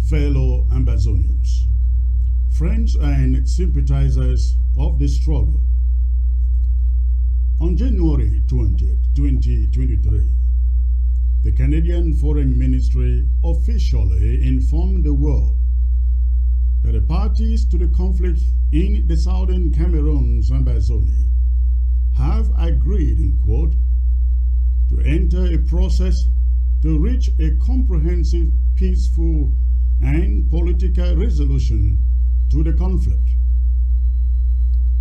Fellow Ambazonians, friends and sympathizers of the struggle, on January 20, 2023, the Canadian Foreign Ministry officially informed the world that the parties to the conflict in the Southern Cameroon-Ambazonia have agreed, in quote, to enter a process to reach a comprehensive, peaceful, and political resolution to the conflict.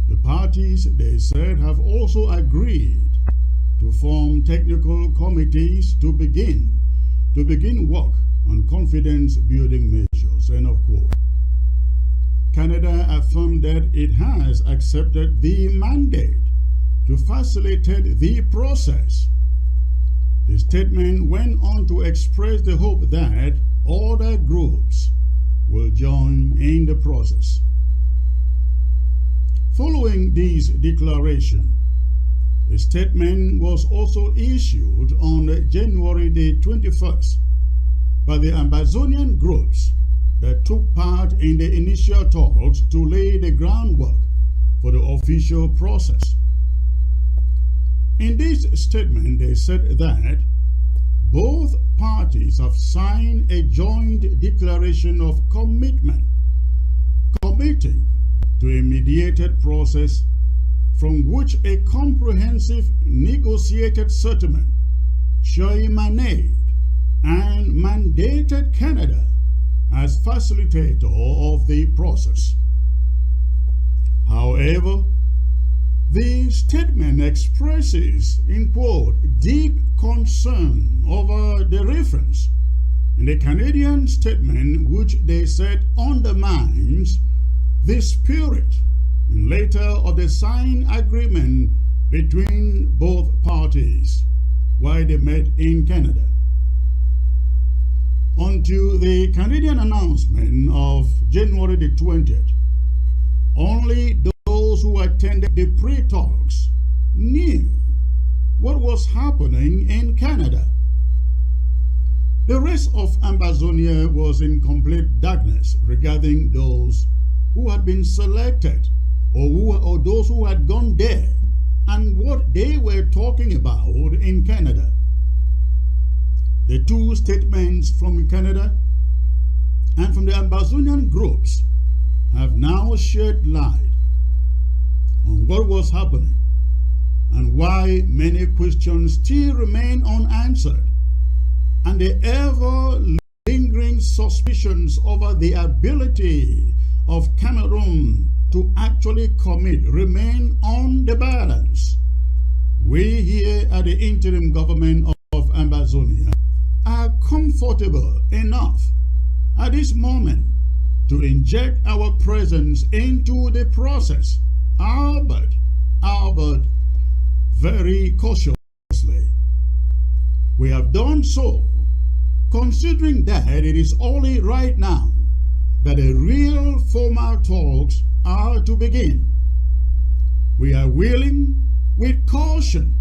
The parties, they said, have also agreed to form technical committees to begin work on confidence-building measures, end of quote. Canada affirmed that it has accepted the mandate to facilitate the process. The statement went on to express the hope that other groups will join in the process. Following this declaration, a statement was also issued on January the 21st by the Ambazonian groups that took part in the initial talks to lay the groundwork for the official process. In this statement, they said that both parties have signed a joint declaration of committing to a mediated process from which a comprehensive negotiated settlement shall emanate, and mandated Canada as facilitator of the process. However, the statement expresses, in quote, deep concern over the reference in the Canadian statement, which they said undermines the spirit and letter of the signed agreement between both parties while they met in Canada. Until the Canadian announcement of January the 20th, only those who attended the pre-talks knew what was happening in Canada. The rest of Ambazonia was in complete darkness regarding those who had been selected or those who had gone there and what they were talking about in Canada. The two statements from Canada and from the Ambazonian groups have now shed light on what was happening and why many questions still remain unanswered, and the ever-lingering suspicions over the ability of Cameroon to actually commit remain on the balance. We here at the interim government of Ambazonia are comfortable enough at this moment to inject our presence into the process, albeit very cautiously. We have done so considering that it is only right now that the real formal talks are to begin. We are willing, with caution,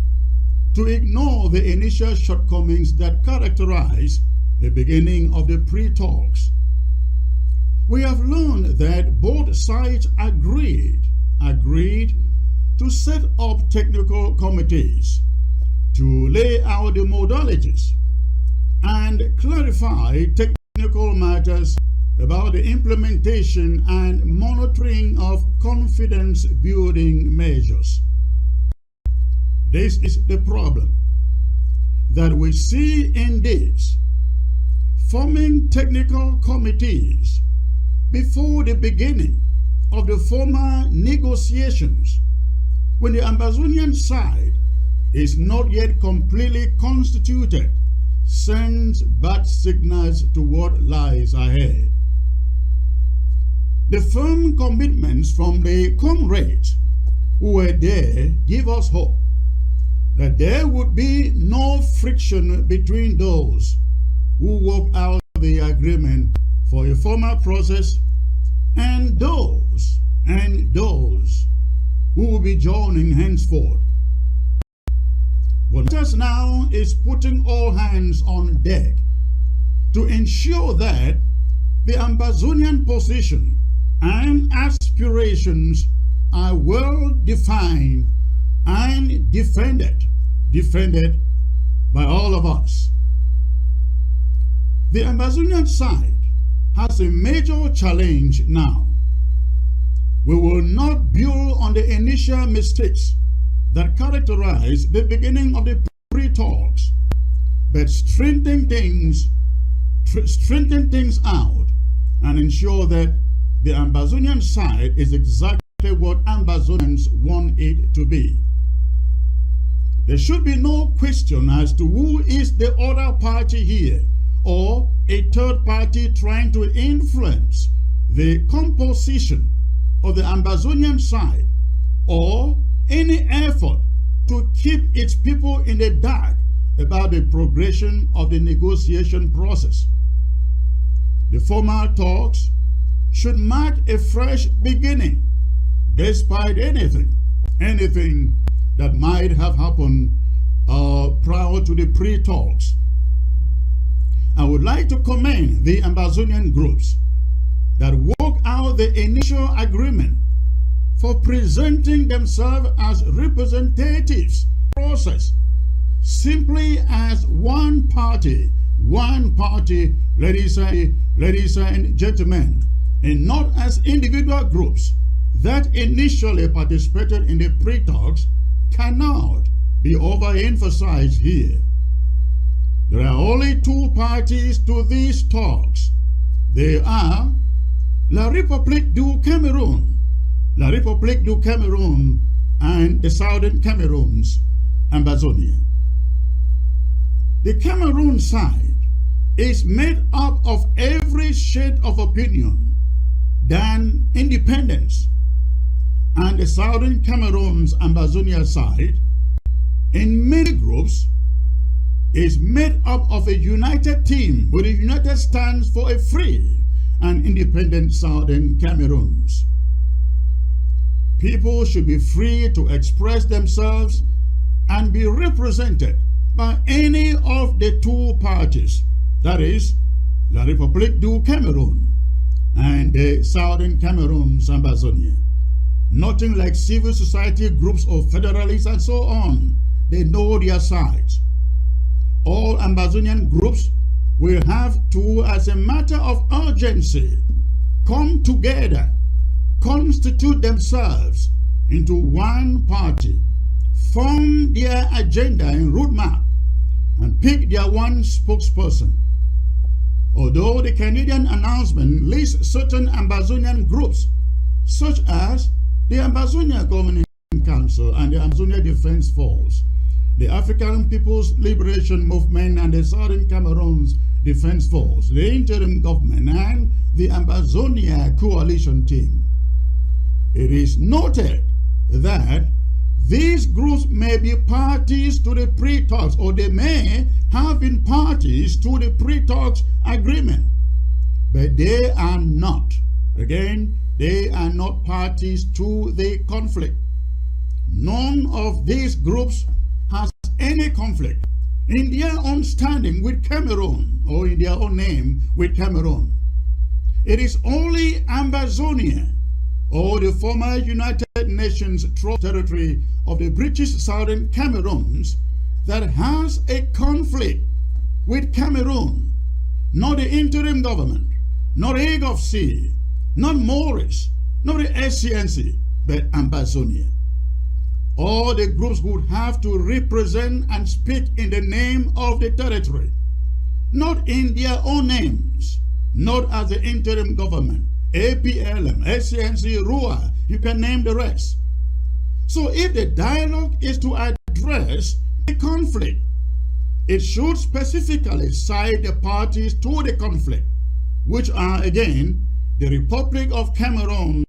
to ignore the initial shortcomings that characterize the beginning of the pre-talks. We have learned that both sides agreed to set up technical committees to lay out the modalities and clarify technical matters about the implementation and monitoring of confidence-building measures. This is the problem that we see in this. Forming technical committees before the beginning of the formal negotiations, when the Ambazonian side is not yet completely constituted, sends bad signals to what lies ahead. The firm commitments from the comrades who were there give us hope that there would be no friction between those who work out the agreement for a formal process and those who will be joining henceforth. What matters now is putting all hands on deck to ensure that the Ambazonian position and aspirations are well defined and defended by all of us. The Ambazonian side has a major challenge now. We will not build on the initial mistakes that characterize the beginning of the pre-talks, but strengthen things out and ensure that the Ambazonian side is exactly what Ambazonians want it to be. There should be no question as to who is the other party here, or a third party trying to influence the composition of the Ambazonian side, or any effort to keep its people in the dark about the progression of the negotiation process. The formal talks should mark a fresh beginning, despite anything that might have happened prior to the pre-talks. I would like to commend the Ambazonian groups that worked out the initial agreement for presenting themselves as representatives of the process, simply as one party, ladies and gentlemen, and not as individual groups that initially participated in the pre-talks, cannot be overemphasized here. There are only two parties to these talks. They are La République du Cameroun, and the Southern Cameroon-Ambazonia. The Cameroon side is made up of every shade of opinion than independence, and the Southern Cameroon-Ambazonia side, in many groups, is made up of a united team with a united stance for a free and independent Southern Cameroons. People should be free to express themselves and be represented by any of the two parties, that is, La République du Cameroun and the Southern Cameroon-Ambazonia. Nothing like civil society groups or federalists and so on. They know their sides. All Ambazonian groups will have to, as a matter of urgency, come together, constitute themselves into one party, form their agenda and roadmap, and pick their one spokesperson. Although the Canadian announcement lists certain Ambazonian groups, such as the Ambazonia Governing Council and the Ambazonia Defense Force, the African People's Liberation Movement and the Southern Cameroon's Defense Force, the interim government, and the Ambazonia Coalition Team. It is noted that these groups may be parties to the pre-talks, or they may have been parties to the pre-talks agreement, but they are not. Again, they are not parties to the conflict. None of these groups has any conflict in their own standing with Cameroon, or in their own name with Cameroon. It is only Ambazonia, or the former United Nations territory of the British Southern Cameroons, that has a conflict with Cameroon, not the interim government, not AGOFC, not Maurice, not the SCNC, but Ambazonia. All the groups would have to represent and speak in the name of the territory, not in their own names, not as the interim government, APLM, SCNC, RUA, you can name the rest. So if the dialogue is to address the conflict, it should specifically cite the parties to the conflict, which are, again, the Republic of Cameroon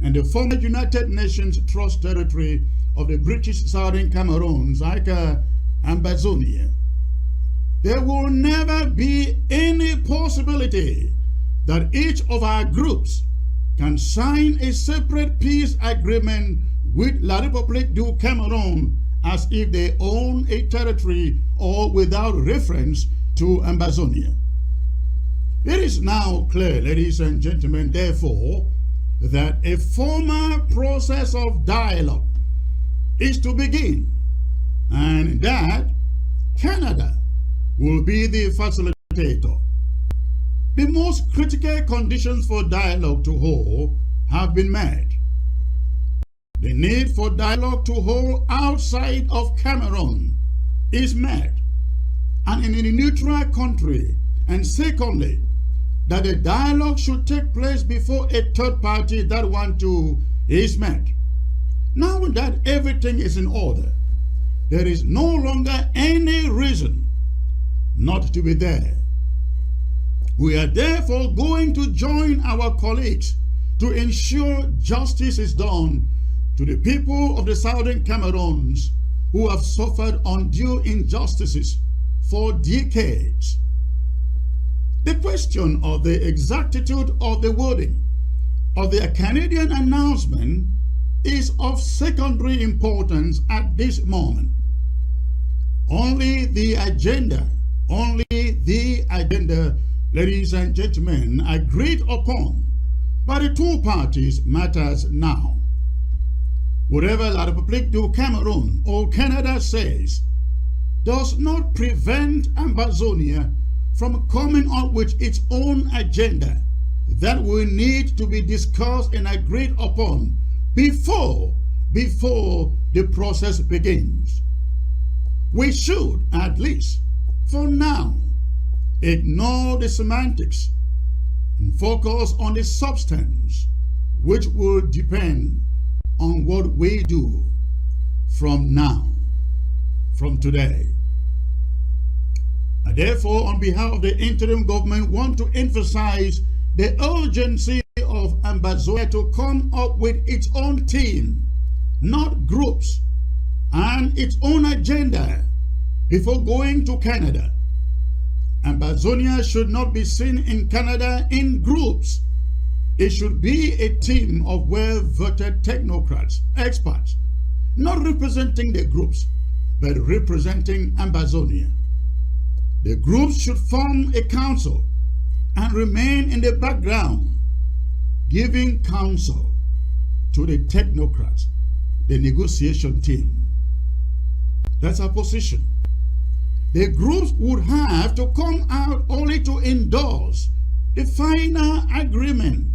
and the former United Nations Trust Territory of the British Southern Cameroon-Ambazonia. There will never be any possibility that each of our groups can sign a separate peace agreement with La République du Cameroun as if they own a territory or without reference to Ambazonia. It is now clear, ladies and gentlemen, therefore, that a formal process of dialogue is to begin, and that Canada will be the facilitator. The most critical conditions for dialogue to hold have been met. The need for dialogue to hold outside of Cameroon is met, and in a neutral country, and secondly, that the dialogue should take place before a third party, that one too is met. Now that everything is in order, there is no longer any reason not to be there. We are therefore going to join our colleagues to ensure justice is done to the people of the Southern Cameroons who have suffered undue injustices for decades. The question of the exactitude of the wording of the Canadian announcement is of secondary importance at this moment. Only the agenda, ladies and gentlemen, agreed upon by the two parties matters now. Whatever La République du Cameroun or Canada says does not prevent Ambazonia from coming up with its own agenda that will need to be discussed and agreed upon before the process begins. We should, at least for now, ignore the semantics and focus on the substance, which will depend on what we do from now, from today. I therefore, on behalf of the interim government, want to emphasize the urgency of Ambazonia to come up with its own team, not groups, and its own agenda before going to Canada. Ambazonia should not be seen in Canada in groups. It should be a team of well-vetted technocrats, experts, not representing the groups, but representing Ambazonia. The groups should form a council and remain in the background, giving counsel to the technocrats, the negotiation team. That's our position. The groups would have to come out only to endorse the final agreement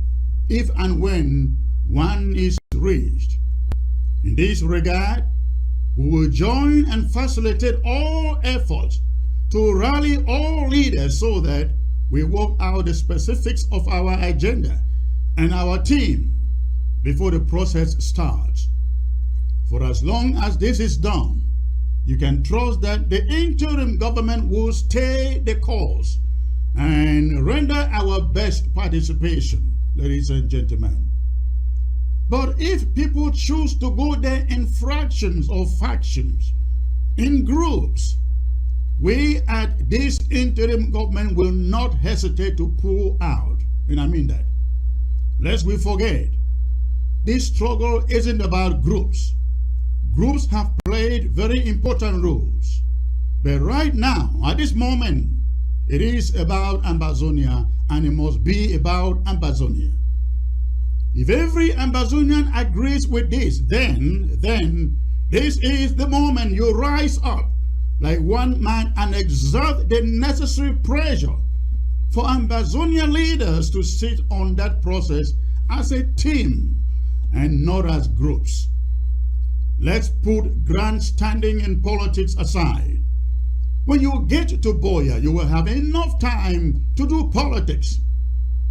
if and when one is reached. In this regard, we will join and facilitate all efforts to rally all leaders so that we work out the specifics of our agenda and our team before the process starts. For as long as this is done, you can trust that the interim government will stay the course and render our best participation, ladies and gentlemen. But if people choose to go there in fractions or factions, in groups, we at this interim government will not hesitate to pull out. And I mean that. Lest we forget, this struggle isn't about groups. Groups have played very important roles. But right now, at this moment, it is about Ambazonia, and it must be about Ambazonia. If every Ambazonian agrees with this, then this is the moment you rise up like one man and exert the necessary pressure for Ambazonia leaders to sit on that process as a team and not as groups. Let's put grandstanding in politics aside. When you get to Biya, you will have enough time to do politics.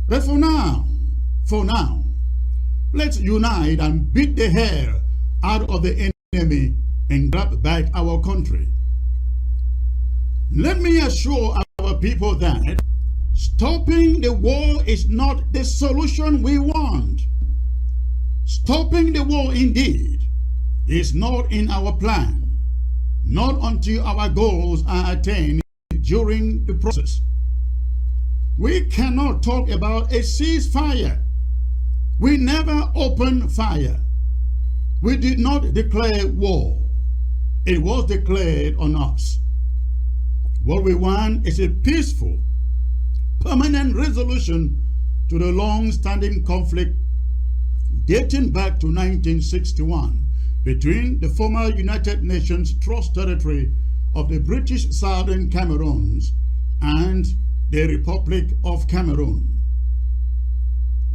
But for now, For now, let's unite and beat the hair out of the enemy and grab back our country. Let me assure our people that stopping the war is not the solution we want. Stopping the war indeed is not in our plan, not until our goals are attained during the process. We cannot talk about a ceasefire. We never opened fire. We did not declare war. It was declared on us. What we want is a peaceful, permanent resolution to the long-standing conflict dating back to 1961 between the former United Nations Trust Territory of the British Southern Cameroons and the Republic of Cameroon.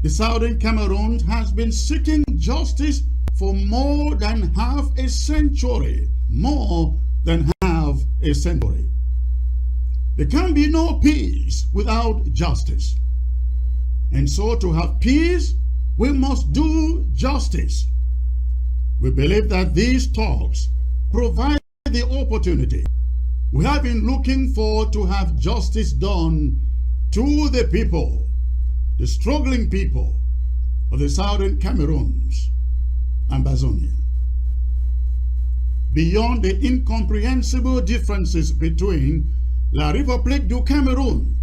The Southern Cameroon has been seeking justice for more than half a century. More than half a century. There can be no peace without justice. And so to have peace, we must do justice. We believe that these talks provide the opportunity. We have been looking forward to have justice done to the people, the struggling people of the Southern Cameroon-Ambazonia. Beyond the incomprehensible differences between La République du Cameroun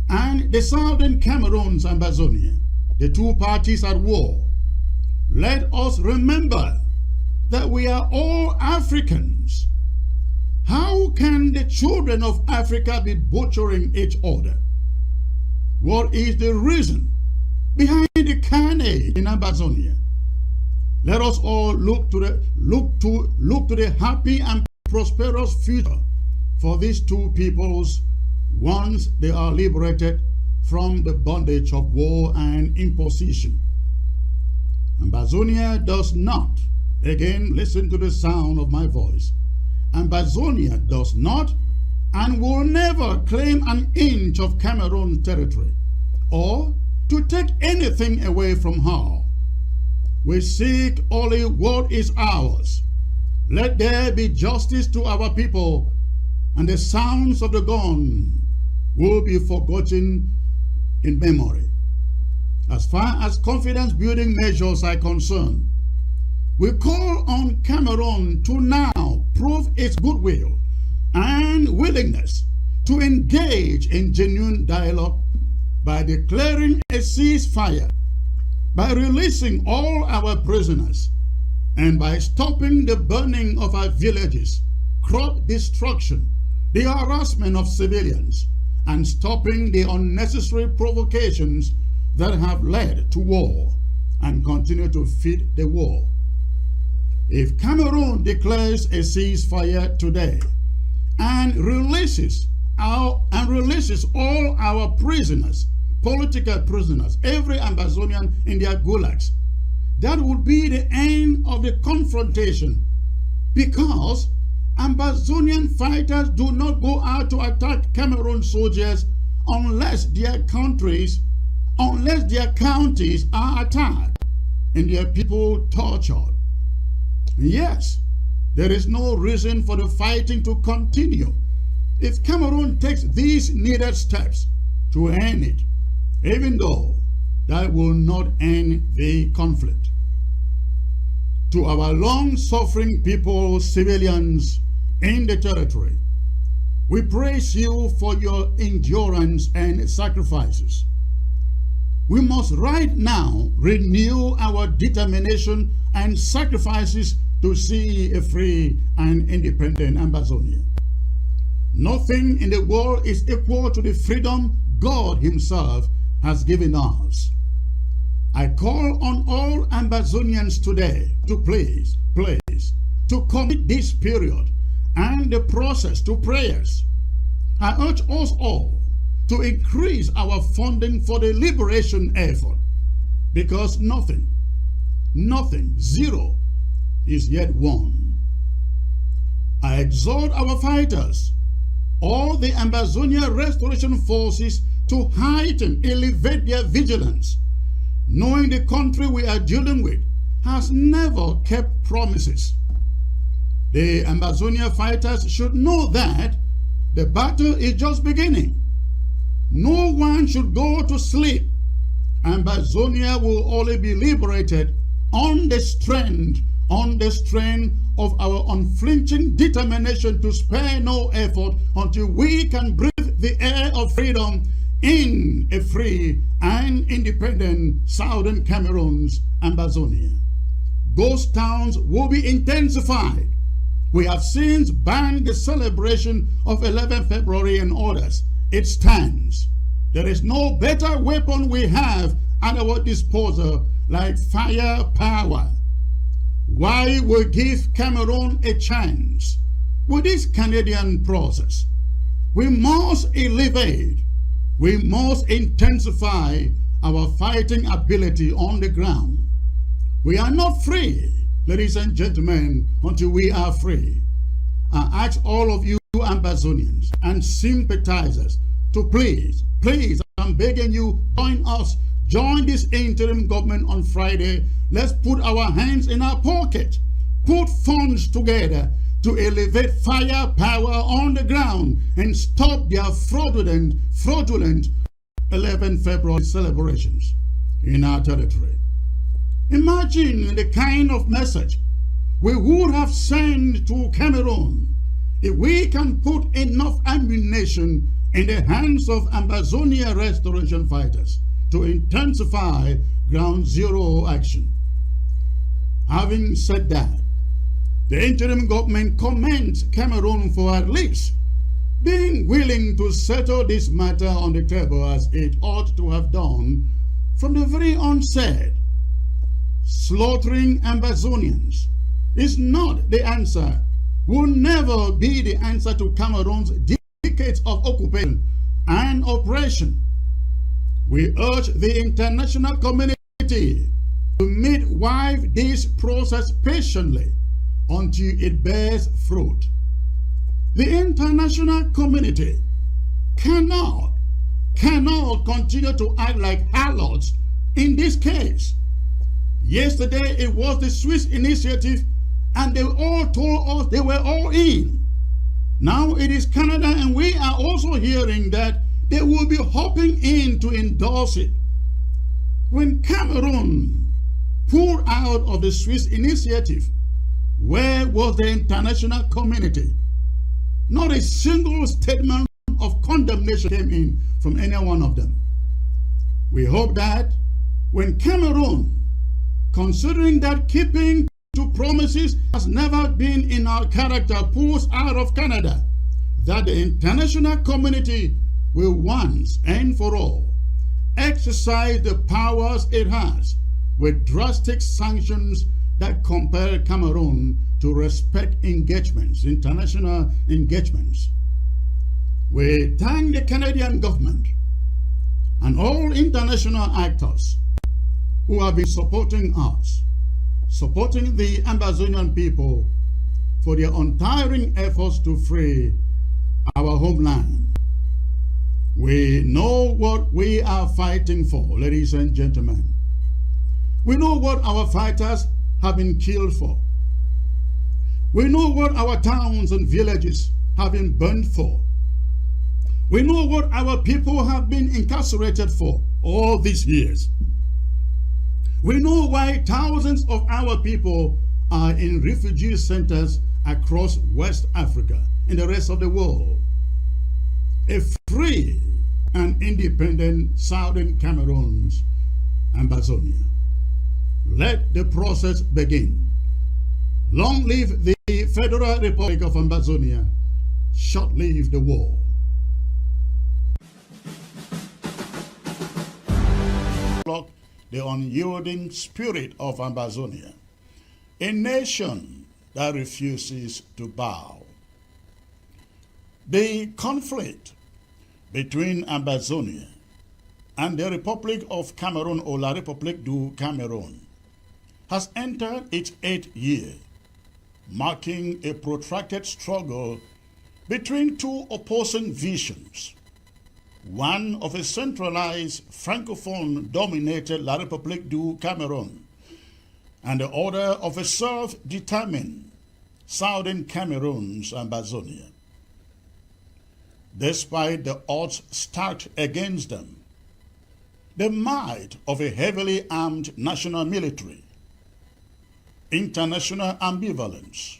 and the Southern Cameroon-Ambazonia, the two parties at war, let us remember that we are all Africans. How can the children of Africa be butchering each other? What is the reason behind the carnage in Ambazonia? Let us all look to the happy and prosperous future for these two peoples once they are liberated from the bondage of war and imposition. Ambazonia does not, again listen to the sound of my voice, Ambazonia does not and will never claim an inch of Cameroon territory or to take anything away from her. We seek only what is ours. Let there be justice to our people, and the sounds of the gun will be forgotten in memory. As far as confidence-building measures are concerned, we call on Cameroon to now prove its goodwill and willingness to engage in genuine dialogue by declaring a ceasefire, by releasing all our prisoners, and by stopping the burning of our villages, crop destruction, the harassment of civilians, and stopping the unnecessary provocations that have led to war and continue to feed the war. If Cameroon declares a ceasefire today and releases all our prisoners, political prisoners, every Ambazonian in their gulags, that would be the end of the confrontation, because Ambazonian fighters do not go out to attack Cameroon soldiers unless their counties are attacked and their people tortured. Yes, there is no reason for the fighting to continue if Cameroon takes these needed steps to end it, even though that will not end the conflict. To our long-suffering people, civilians in the territory, we praise you for your endurance and sacrifices. We must right now renew our determination and sacrifices to see a free and independent Ambazonia. Nothing in the world is equal to the freedom God Himself has given us. I call on all Ambazonians today to please, to commit this period and the process to prayers. I urge us all to increase our funding for the liberation effort, because nothing, zero, is yet won. I exhort our fighters, all the Ambazonia restoration forces, to heighten, elevate their vigilance, knowing the country we are dealing with has never kept promises. The Ambazonia fighters should know that the battle is just beginning. No one should go to sleep. Ambazonia will only be liberated on the strength of our unflinching determination to spare no effort until we can breathe the air of freedom in a free and independent Southern Cameroon-Ambazonia. Ghost towns will be intensified. We have since banned the celebration of 11 February and others. It stands. There is no better weapon we have at our disposal like firepower. Why we give Cameroon a chance with this Canadian process? We must elevate, we must intensify our fighting ability on the ground. We are not free, ladies and gentlemen, until we are free. I ask all of you Ambazonians and sympathizers to please, I'm begging you, join us. Join this interim government on Friday. Let's put our hands in our pocket. Put funds together to elevate firepower on the ground and stop their fraudulent 11 February celebrations in our territory. Imagine the kind of message we would have sent to Cameroon if we can put enough ammunition in the hands of Ambazonia restoration fighters to intensify ground zero action. Having said that, the interim government commends Cameroon for at least being willing to settle this matter on the table as it ought to have done from the very onset. Slaughtering Ambazonians is not the answer, will never be the answer to Cameroon's decades of occupation and oppression. We urge the international community to midwife this process patiently until it bears fruit. The international community cannot continue to act like harlots in this case. Yesterday it was the Swiss initiative and they all told us they were all in. Now it is Canada and we are also hearing that they will be hopping in to endorse it. When Cameroon pulled out of the Swiss initiative, where was the international community? Not a single statement of condemnation came in from any one of them. We hope that when Cameroon, considering that keeping to promises has never been in our character, pulls out of Canada, that the international community will once and for all exercise the powers it has with drastic sanctions that compel Cameroon to respect engagements, international engagements. We thank the Canadian government and all international actors who have been supporting us, supporting the Ambazonian people for their untiring efforts to free our homeland. We know what we are fighting for, ladies and gentlemen. We know what our fighters have been killed for. We know what our towns and villages have been burned for. We know what our people have been incarcerated for all these years. We know why thousands of our people are in refugee centers across West Africa and the rest of the world. A free and independent Southern Cameroon-Ambazonia. Let the process begin. Long live the Federal Republic of Ambazonia. Short live the war. The unyielding spirit of Ambazonia, a nation that refuses to bow. The conflict between Ambazonia and the Republic of Cameroon, or La République du Cameroun, has entered its 8th year, marking a protracted struggle between two opposing visions. one of a centralized francophone-dominated La République du Cameroon, and the other of a self-determined Southern Cameroon-Ambazonia. Despite the odds stacked against them, the might of a heavily armed national military, international ambivalence,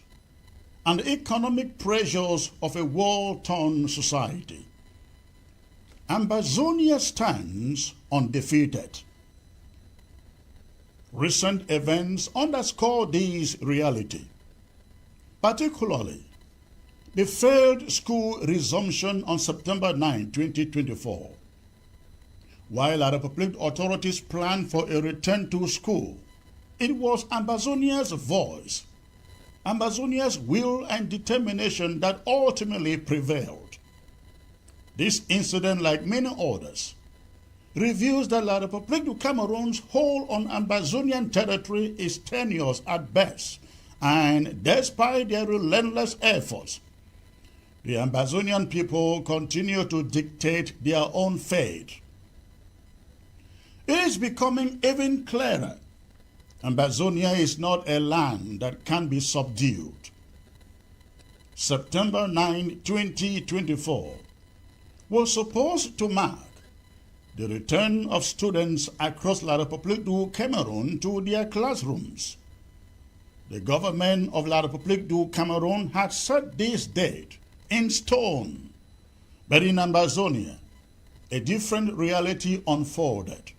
and economic pressures of a war-torn society, Ambazonia stands undefeated. Recent events underscore this reality, particularly the failed school resumption on September 9, 2024. While La République authorities planned for a return to school, it was Ambazonia's voice, Ambazonia's will and determination that ultimately prevailed. This incident, like many others, reveals that La République du Cameroon's hold on Ambazonian territory is tenuous at best, and despite their relentless efforts, the Ambazonian people continue to dictate their own fate. It is becoming even clearer Ambazonia is not a land that can be subdued. September 9, 2024 was supposed to mark the return of students across La République du Cameroon to their classrooms. The government of La République du Cameroon had set this date in stone, but in Ambazonia, a different reality unfolded.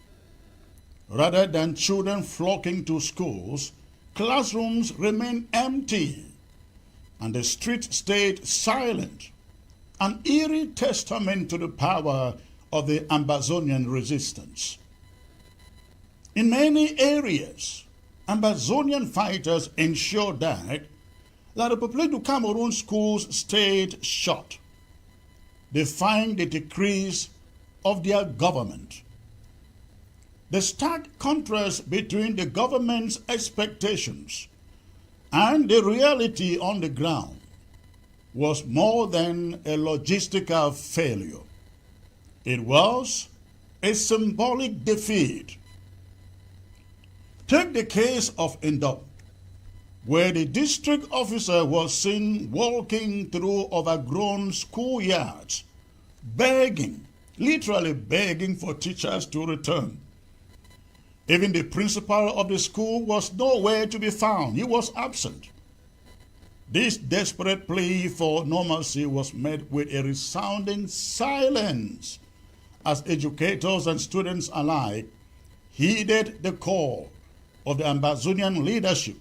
Rather than children flocking to schools, classrooms remained empty, and the street stayed silent, an eerie testament to the power of the Ambazonian resistance. In many areas, Ambazonian fighters ensured that La République du Cameroon schools stayed shut, defying the decrees of their government. The stark contrast between the government's expectations and the reality on the ground was more than a logistical failure. It was a symbolic defeat. Take the case of Indop, where the district officer was seen walking through overgrown schoolyards, begging, literally begging for teachers to return. Even the principal of the school was nowhere to be found. He was absent. This desperate plea for normalcy was met with a resounding silence as educators and students alike heeded the call of the Ambazonian leadership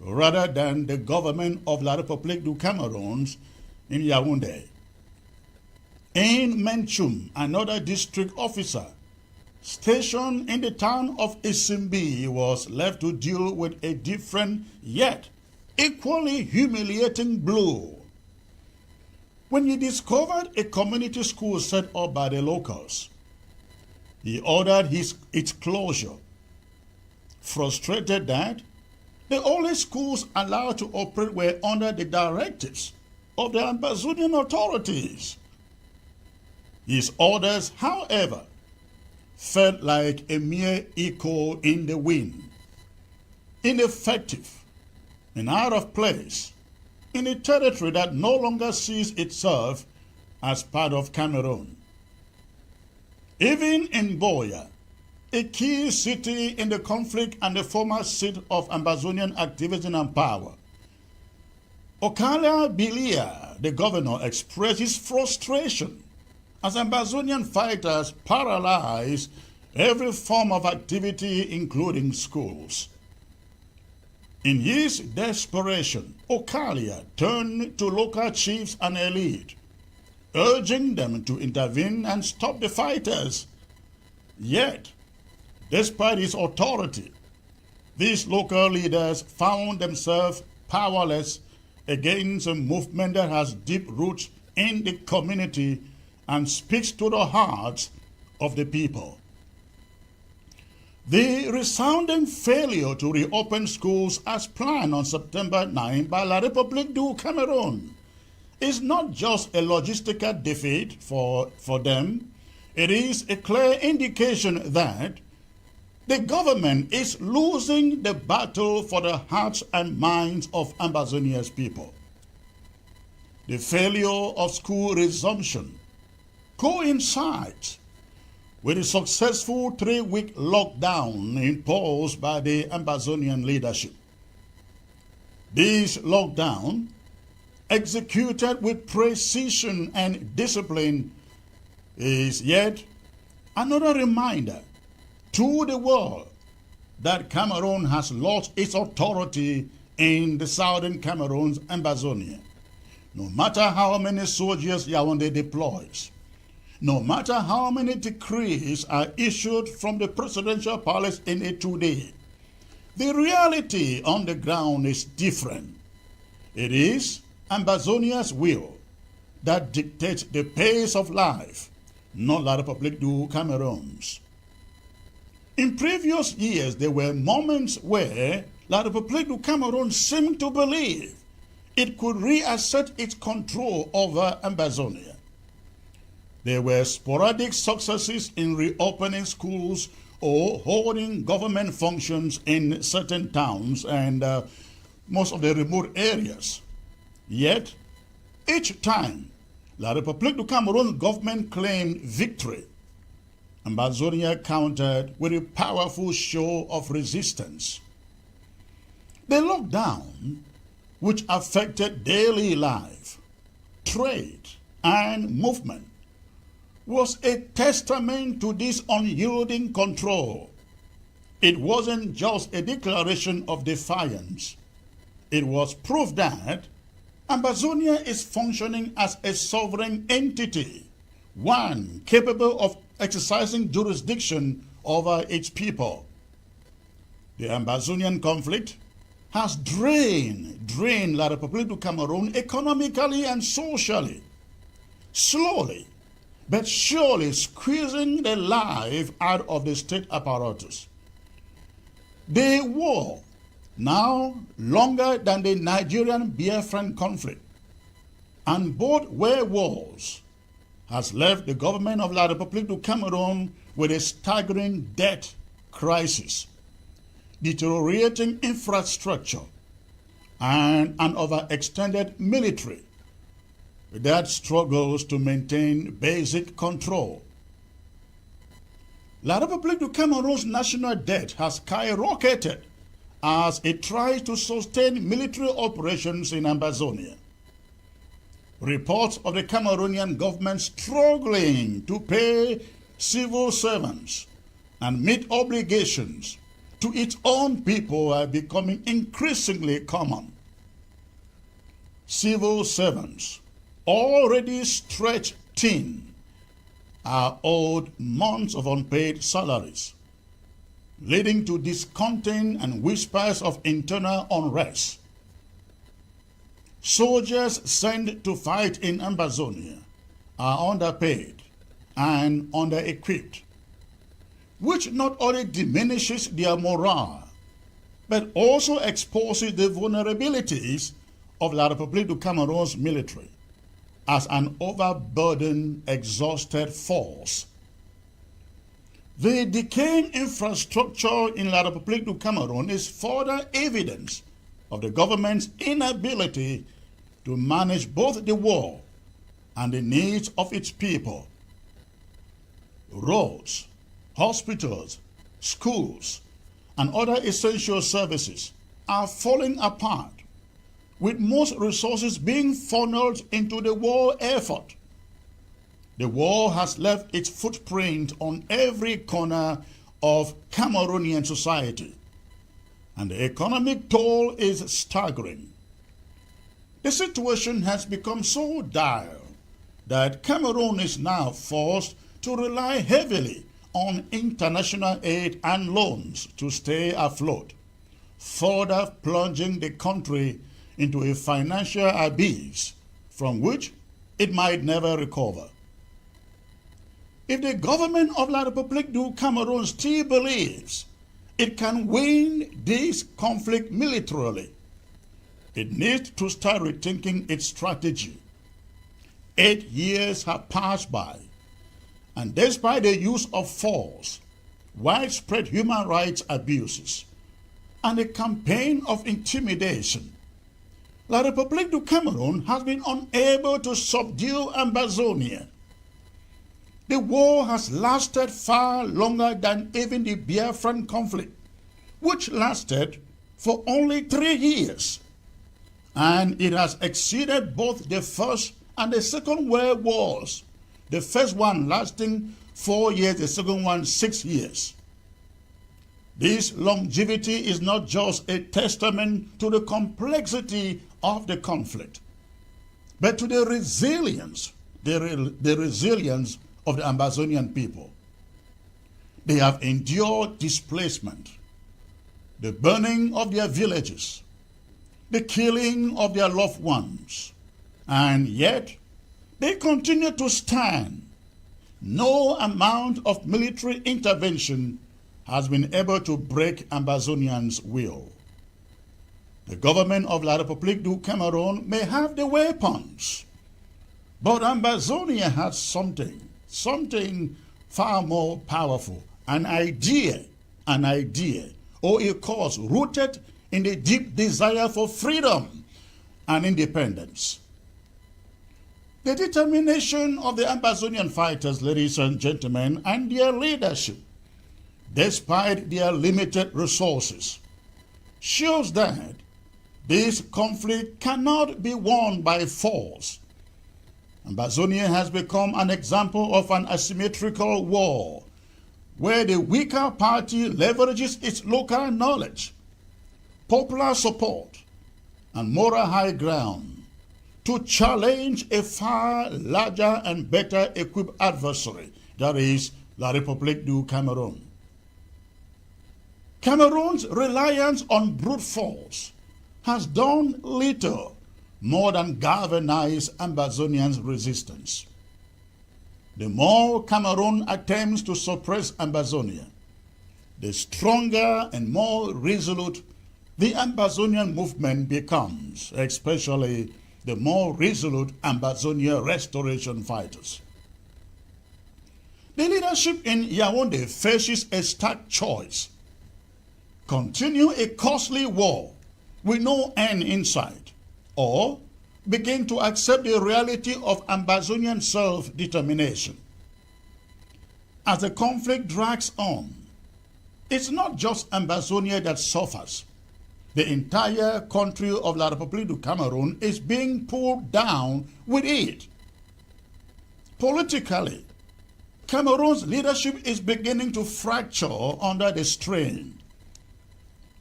rather than the government of La République du Cameroon in Yaoundé. In Menchum, another district officer stationed in the town of Isimbi was left to deal with a different yet equally humiliating blow. When he discovered a community school set up by the locals, he ordered its closure, frustrated that the only schools allowed to operate were under the directives of the Ambazonian authorities. His orders, however, felt like a mere echo in the wind, ineffective and out of place in a territory that no longer sees itself as part of Cameroon. Even in Boya, a key city in the conflict and the former seat of Ambazonian activism and power, Ayaba-The, the governor, expressed his frustration as Ambazonian fighters paralyzed every form of activity, including schools. In his desperation, Ayaba turned to local chiefs and elite, urging them to intervene and stop the fighters. Yet, despite his authority, these local leaders found themselves powerless against a movement that has deep roots in the community and speaks to the hearts of the people. The resounding failure to reopen schools as planned on September 9 by La République du Cameroon is not just a logistical defeat for them, It is a clear indication that the government is losing the battle for the hearts and minds of Ambazonia's people. The failure of school resumption coincides with the successful 3-week lockdown imposed by the Ambazonian leadership. This lockdown, executed with precision and discipline, is yet another reminder to the world that Cameroon has lost its authority in the Southern Cameroon-Ambazonia. No matter how many soldiers Yaoundé deploys, no matter how many decrees are issued from the presidential palace in a 2-day, the reality on the ground is different. It is Ambazonia's will that dictates the pace of life, not La République du Cameroon's. In previous years, there were moments where La République du Cameroon seemed to believe it could reassert its control over Ambazonia. There were sporadic successes in reopening schools or holding government functions in certain towns and most of the remote areas. Yet, each time La République du Cameroon government claimed victory, Ambazonia countered with a powerful show of resistance. The lockdown, which affected daily life, trade, and movement, was a testament to this unyielding control. It wasn't just a declaration of defiance. It was proof that Ambazonia is functioning as a sovereign entity, one capable of exercising jurisdiction over its people. The Ambazonian conflict has drained La République du Cameroon economically and socially, slowly but surely squeezing the life out of the state apparatus. The war, now longer than the Nigerian-Biafran conflict, and both were wars, has left the government of La République du Cameroon with a staggering debt crisis, deteriorating infrastructure, and an overextended military that struggles to maintain basic control. La République du Cameroon's national debt has skyrocketed as it tries to sustain military operations in Ambazonia. Reports of the Cameroonian government struggling to pay civil servants and meet obligations to its own people are becoming increasingly common. Civil servants, already stretched thin, are owed months of unpaid salaries, leading to discontent and whispers of internal unrest. Soldiers sent to fight in Ambazonia are underpaid and under-equipped, which not only diminishes their morale, but also exposes the vulnerabilities of La République du Cameroon's military as an overburdened, exhausted force. The decaying infrastructure in La République du Cameroon is further evidence of the government's inability to manage both the war and the needs of its people. Roads, hospitals, schools, and other essential services are falling apart, with most resources being funneled into the war effort. The war has left its footprint on every corner of Cameroonian society, and the economic toll is staggering. The situation has become so dire that Cameroon is now forced to rely heavily on international aid and loans to stay afloat, further plunging the country into a financial abyss from which it might never recover. If the government of La République du Cameroon still believes it can win this conflict militarily, it needs to start rethinking its strategy. 8 years have passed by, And despite the use of force, widespread human rights abuses, and a campaign of intimidation, La République du Cameroon has been unable to subdue Ambazonia. The war has lasted far longer than even the Biafran conflict, which lasted for only 3 years. And it has exceeded both the First and the Second World Wars, the first one lasting 4 years, the second one 6 years. This longevity is not just a testament to the complexity of the conflict, but to the resilience, the resilience of the Ambazonian people. They have endured displacement, the burning of their villages, the killing of their loved ones, and yet they continue to stand. No amount of military intervention has been able to break Ambazonians' will. The government of La République du Cameroon may have the weapons, but Ambazonia has something far more powerful, an idea, or a cause rooted in the deep desire for freedom and independence. The determination of the Ambazonian fighters, ladies and gentlemen, and their leadership, despite their limited resources, shows that this conflict cannot be won by force. Ambazonia has become an example of an asymmetrical war, where the weaker party leverages its local knowledge, popular support, and moral high ground to challenge a far larger and better equipped adversary, that is, La République du Cameroon. Cameroon's reliance on brute force has done little more than galvanize Ambazonians' resistance. The more Cameroon attempts to suppress Ambazonia, the stronger and more resolute the Ambazonian movement becomes, especially the more resolute Ambazonia restoration fighters. The leadership in Yaoundé faces a stark choice: continue a costly war with no end in sight, or begin to accept the reality of Ambazonian self-determination. As the conflict drags on, it's not just Ambazonia that suffers. The entire country of La République du Cameroon is being pulled down with it. Politically, Cameroon's leadership is beginning to fracture under the strain.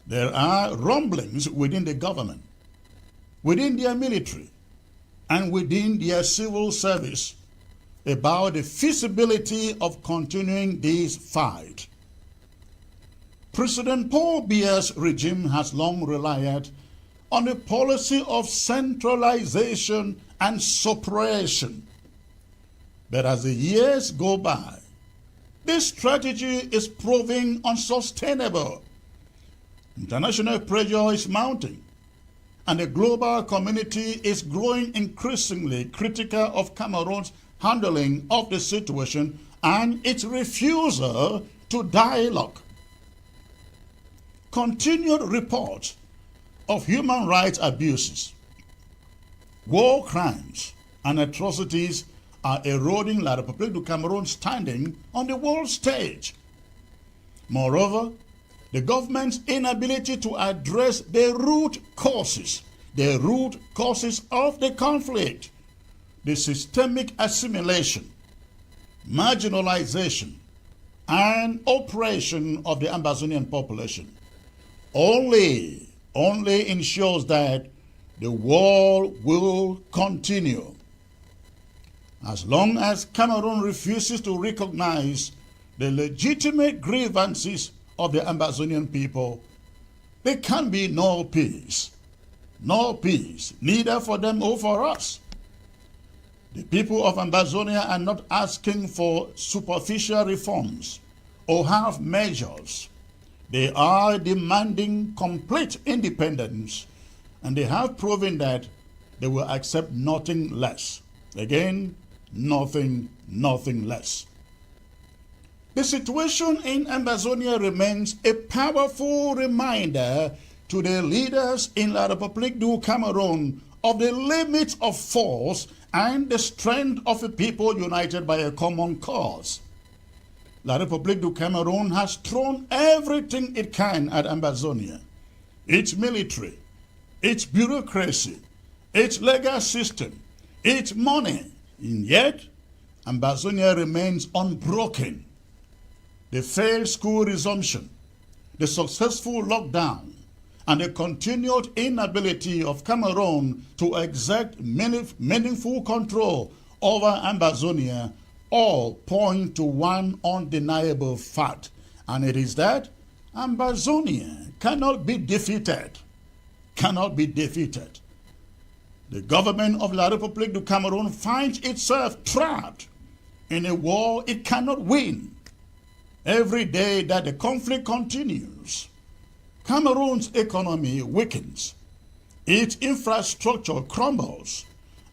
There are rumblings within the government, within their military, and within their civil service about the feasibility of continuing this fight. President Paul Biya's regime has long relied on a policy of centralization and suppression. But as the years go by, this strategy is proving unsustainable. International pressure is mounting, and the global community is growing increasingly critical of Cameroon's handling of the situation and its refusal to dialogue. Continued reports of human rights abuses, war crimes, and atrocities are eroding La République du Cameroon's standing on the world stage. Moreover, the government's inability to address the root causes of the conflict, the systemic assimilation, marginalization, and oppression of the Ambazonian population, only ensures that the war will continue. As long as Cameroon refuses to recognize the legitimate grievances of the Ambazonian people, there can be no peace, neither for them or for us. The people of Ambazonia are not asking for superficial reforms or half measures. They are demanding complete independence, and they have proven that they will accept nothing less. Again, nothing less. The situation in Ambazonia remains a powerful reminder to the leaders in La République du Cameroon of the limits of force and the strength of a people united by a common cause. La République du Cameroon has thrown everything it can at Ambazonia. Its military, its bureaucracy, its legal system, its money, and yet Ambazonia remains unbroken. The failed school resumption, the successful lockdown, and the continued inability of Cameroon to exert meaningful control over Ambazonia all point to one undeniable fact, and it is that Ambazonia cannot be defeated. Cannot be defeated. The government of La République du Cameroon finds itself trapped in a war it cannot win. Every day that the conflict continues, Cameroon's economy weakens, its infrastructure crumbles,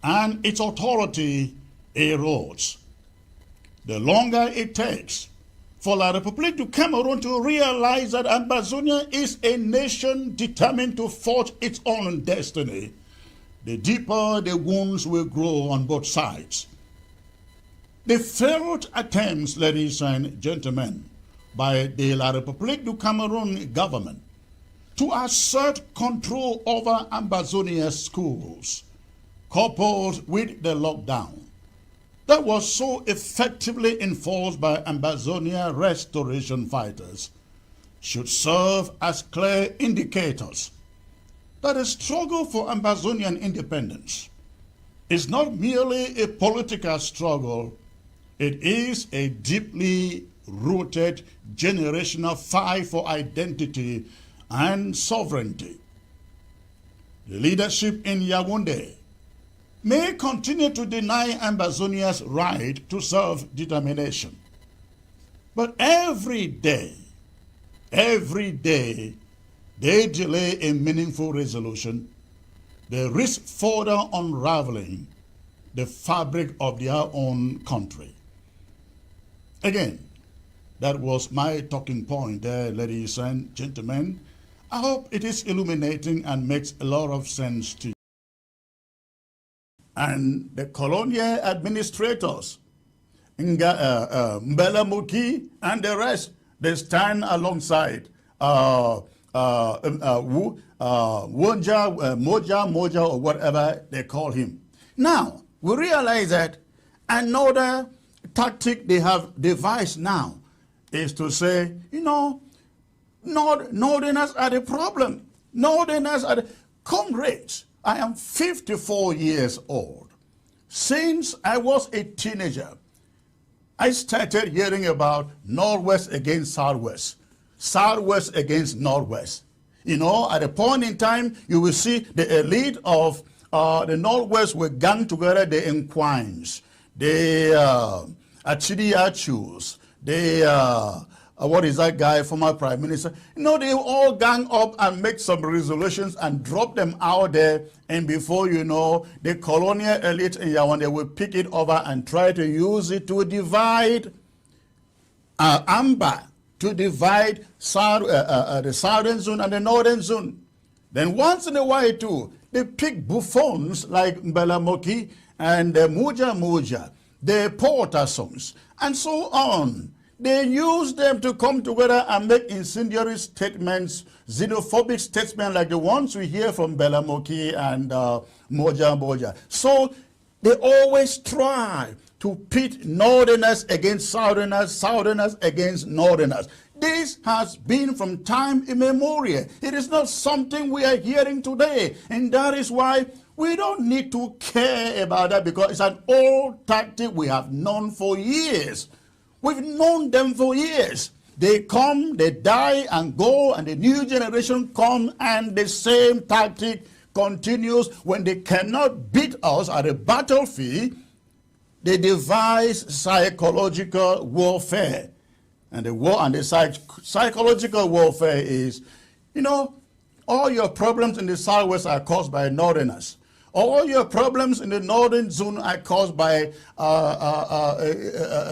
and its authority erodes. The longer it takes for La République du Cameroon to realize that Ambazonia is a nation determined to forge its own destiny, the deeper the wounds will grow on both sides. The failed attempts, ladies and gentlemen, by the La République du Cameroon government to assert control over Ambazonia's schools, coupled with the lockdown that was so effectively enforced by Ambazonia restoration fighters, should serve as clear indicators that the struggle for Ambazonian independence is not merely a political struggle, it is a deeply rooted generational fight for identity and sovereignty. The leadership in Yaoundé may continue to deny Ambazonia's right to self-determination, but every day, they delay a meaningful resolution, they risk further unraveling the fabric of their own country. Again, that was my talking point there, ladies and gentlemen. I hope it is illuminating and makes a lot of sense to you. And the colonial administrators, Mbella Moki and the rest, they stand alongside Moja, or whatever they call him. Now, we realize that another tactic they have devised now is to say, you know, Northerners are the problem. Northerners are the comrades. I am 54 years old. Since I was a teenager, I started hearing about Northwest against Southwest, Southwest against Northwest. You know, at a point in time, you will see the elite of the Northwest will gang together, the Nkwines, the Achidiachus, the what is that guy, former prime minister? You know, they all gang up and make some resolutions and drop them out there, and before you know, the colonial elite in Yaoundé will pick it over and try to use it to divide Amba, to divide the southern zone and the northern zone. Then once in a while too, they pick buffoons like Mbella Moki and Moja, the Portasons, and so on. They use them to come together and make incendiary statements, xenophobic statements like the ones we hear from Mbella Moki and Moja. So they always try to pit Northerners against Southerners, Southerners against Northerners. This has been from time immemorial. It is not something we are hearing today, and that is why we don't need to care about that, because it's an old tactic we have known for years. We've known them for years. They come, they die and go, and the new generation come, and the same tactic continues. When they cannot beat us at a battlefield, they devise psychological warfare. And the psychological warfare is, you know, all your problems in the Southwest are caused by Northerners. All your problems in the northern zone are caused by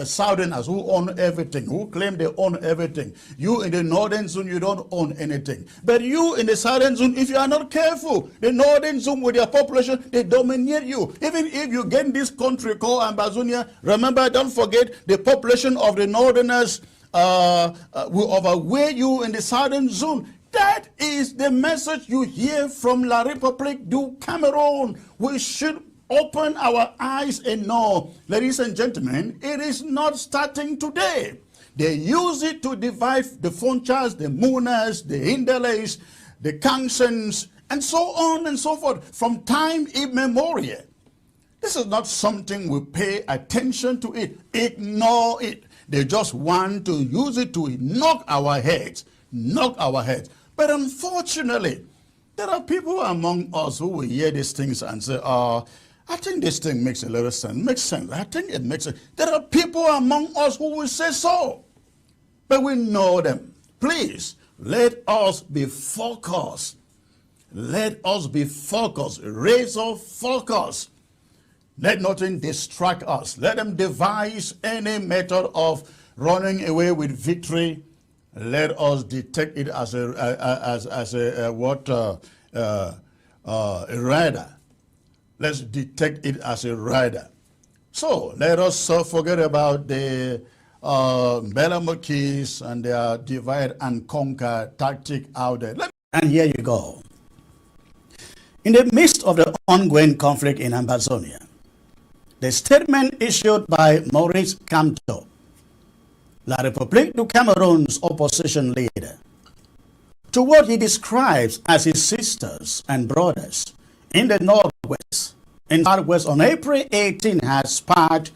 Southerners who own everything, who claim they own everything. You in the northern zone, you don't own anything. But you in the southern zone, if you are not careful, the northern zone with their population, they dominate you. Even if you get in this country called Ambazonia, remember, don't forget, the population of the northerners will overweigh you in the southern zone. That is the message you hear from La République du Cameroon. We should open our eyes and know, ladies and gentlemen, it is not starting today. They use it to divide the Fonchas, the Munas, the Indales, the Kangsens, and so on and so forth from time immemorial. This is not something we pay attention to it. Ignore it. They just want to use it to knock our heads. Knock our heads. But unfortunately, there are people among us who will hear these things and say, I think this thing makes a little sense. Makes sense. I think it makes sense. There are people among us who will say so. But we know them. Please, let us be focused. Let us be focused. Raise our focus. Let nothing distract us. Let them devise any method of running away with victory. Let us detect it as a rider. Let's detect it as a rider. So let us forget about the Mbella Mokis and their divide and conquer tactic out there. And here you go. In the midst of the ongoing conflict in Ambazonia, the statement issued by Maurice Kamto, La République du Cameroon's opposition leader, to what he describes as his sisters and brothers in the Northwest, in Southwest on April 18 has sparked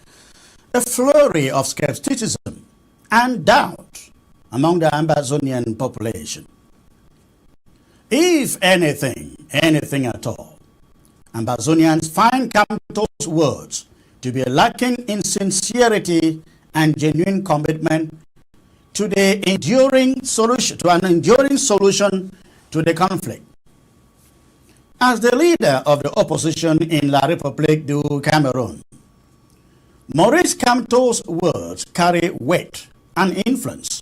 a flurry of skepticism and doubt among the Ambazonian population. If anything at all, Ambazonians find Kamto's words to be lacking in sincerity and genuine commitment to the enduring solution, to the conflict. As the leader of the opposition in La République du Cameroon, Maurice Kamto's words carry weight and influence.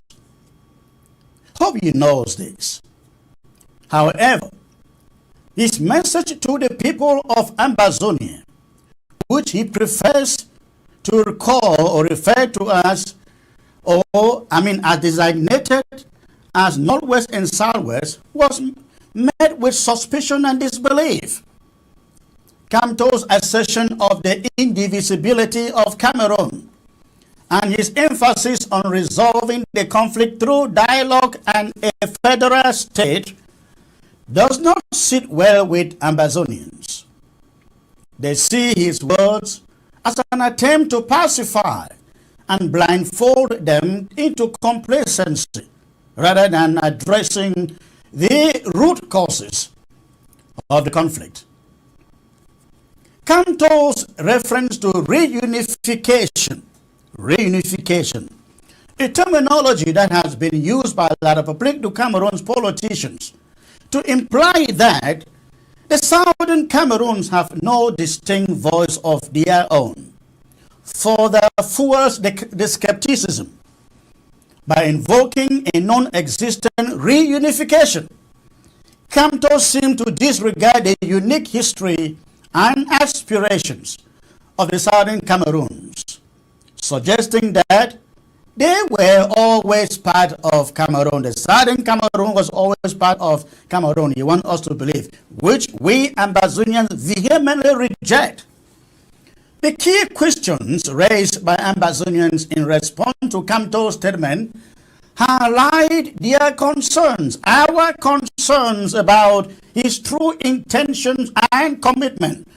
Hope he knows this. However, his message to the people of Ambazonia, which he prefers to recall or refer to as, as designated as Northwest and Southwest, was met with suspicion and disbelief. Kamto's assertion of the indivisibility of Cameroon and his emphasis on resolving the conflict through dialogue and a federal state does not sit well with Ambazonians. They see his words as an attempt to pacify and blindfold them into complacency rather than addressing the root causes of the conflict. Kamto's reference to reunification, a terminology that has been used by La République du Cameroon's politicians to imply that the Southern Cameroons have no distinct voice of their own, further fuels the skepticism by invoking a non-existent reunification. Kamto seemed to disregard the unique history and aspirations of the Southern Cameroons, suggesting that they were always part of Cameroon. The Southern Cameroon was always part of Cameroon, you want us to believe, which we Ambazonians vehemently reject. The key questions raised by Ambazonians in response to Kamto's statement highlight their concerns, our concerns about his true intentions and commitment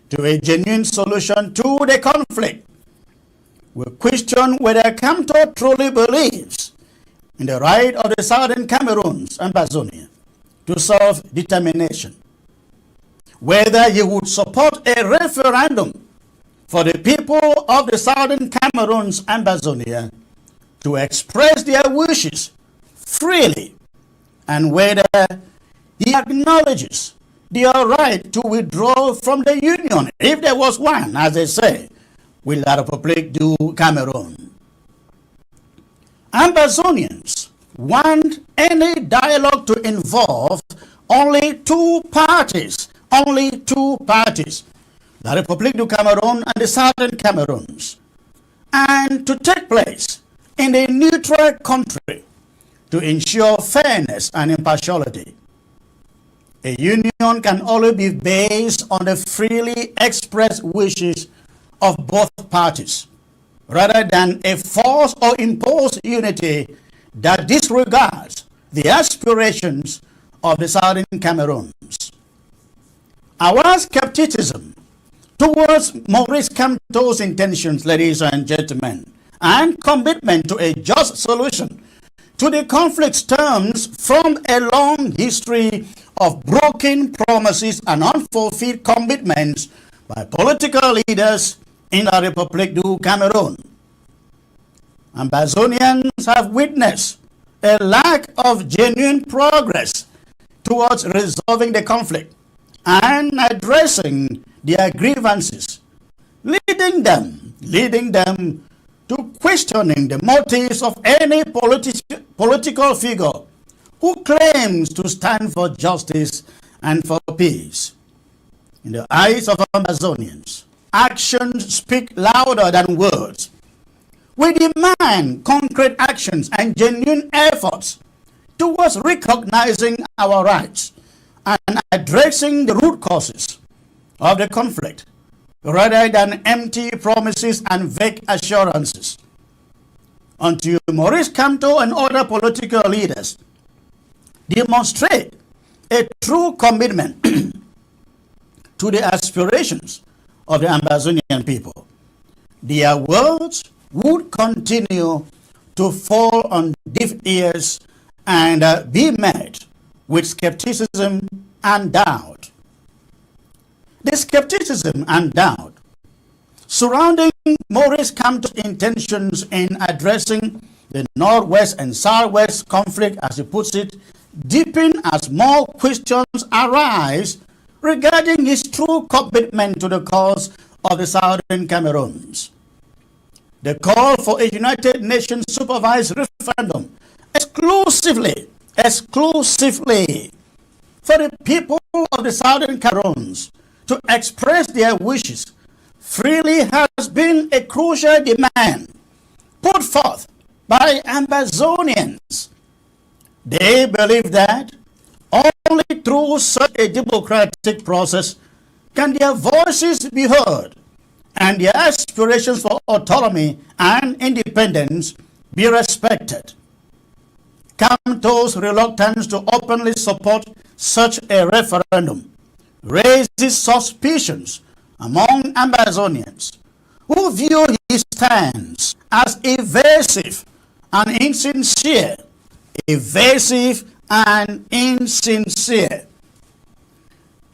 to a genuine solution to the conflict. We question whether Kamto truly believes in the right of the Southern Cameroon-Ambazonia to self-determination, whether he would support a referendum for the people of the Southern Cameroon-Ambazonia to express their wishes freely, and whether he acknowledges their right to withdraw from the Union, if there was one, as they say, with la République du Cameroon. Ambazonians want any dialogue to involve only two parties, la République du Cameroon and the Southern Cameroons, and to take place in a neutral country to ensure fairness and impartiality. A union can only be based on the freely expressed wishes of both parties, rather than a forced or imposed unity that disregards the aspirations of the Southern Cameroons. Our skepticism towards Maurice Kamto's intentions, ladies and gentlemen, and commitment to a just solution to the conflict stems from a long history of broken promises and unfulfilled commitments by political leaders in the République du Cameroon. Ambazonians have witnessed a lack of genuine progress towards resolving the conflict and addressing their grievances, leading them to questioning the motives of any political figure who claims to stand for justice and for peace. In the eyes of Ambazonians, actions speak louder than words. We demand concrete actions and genuine efforts towards recognizing our rights and addressing the root causes of the conflict, rather than empty promises and vague assurances. Until Maurice Kamto and other political leaders demonstrate a true commitment to the aspirations of the Ambazonian people, their words would continue to fall on deaf ears and be met with skepticism and doubt. The skepticism and doubt surrounding Maurice Kamto's intentions in addressing the Northwest and Southwest conflict, as he puts it, deepen as more questions arise regarding his true commitment to the cause of the Southern Cameroons. The call for a United Nations supervised referendum exclusively for the people of the Southern Cameroons to express their wishes freely has been a crucial demand put forth by Ambazonians. They believe that only through such a democratic process can their voices be heard and their aspirations for autonomy and independence be respected. Kamto's reluctance to openly support such a referendum raises suspicions among Ambazonians, who view his stance as evasive and insincere.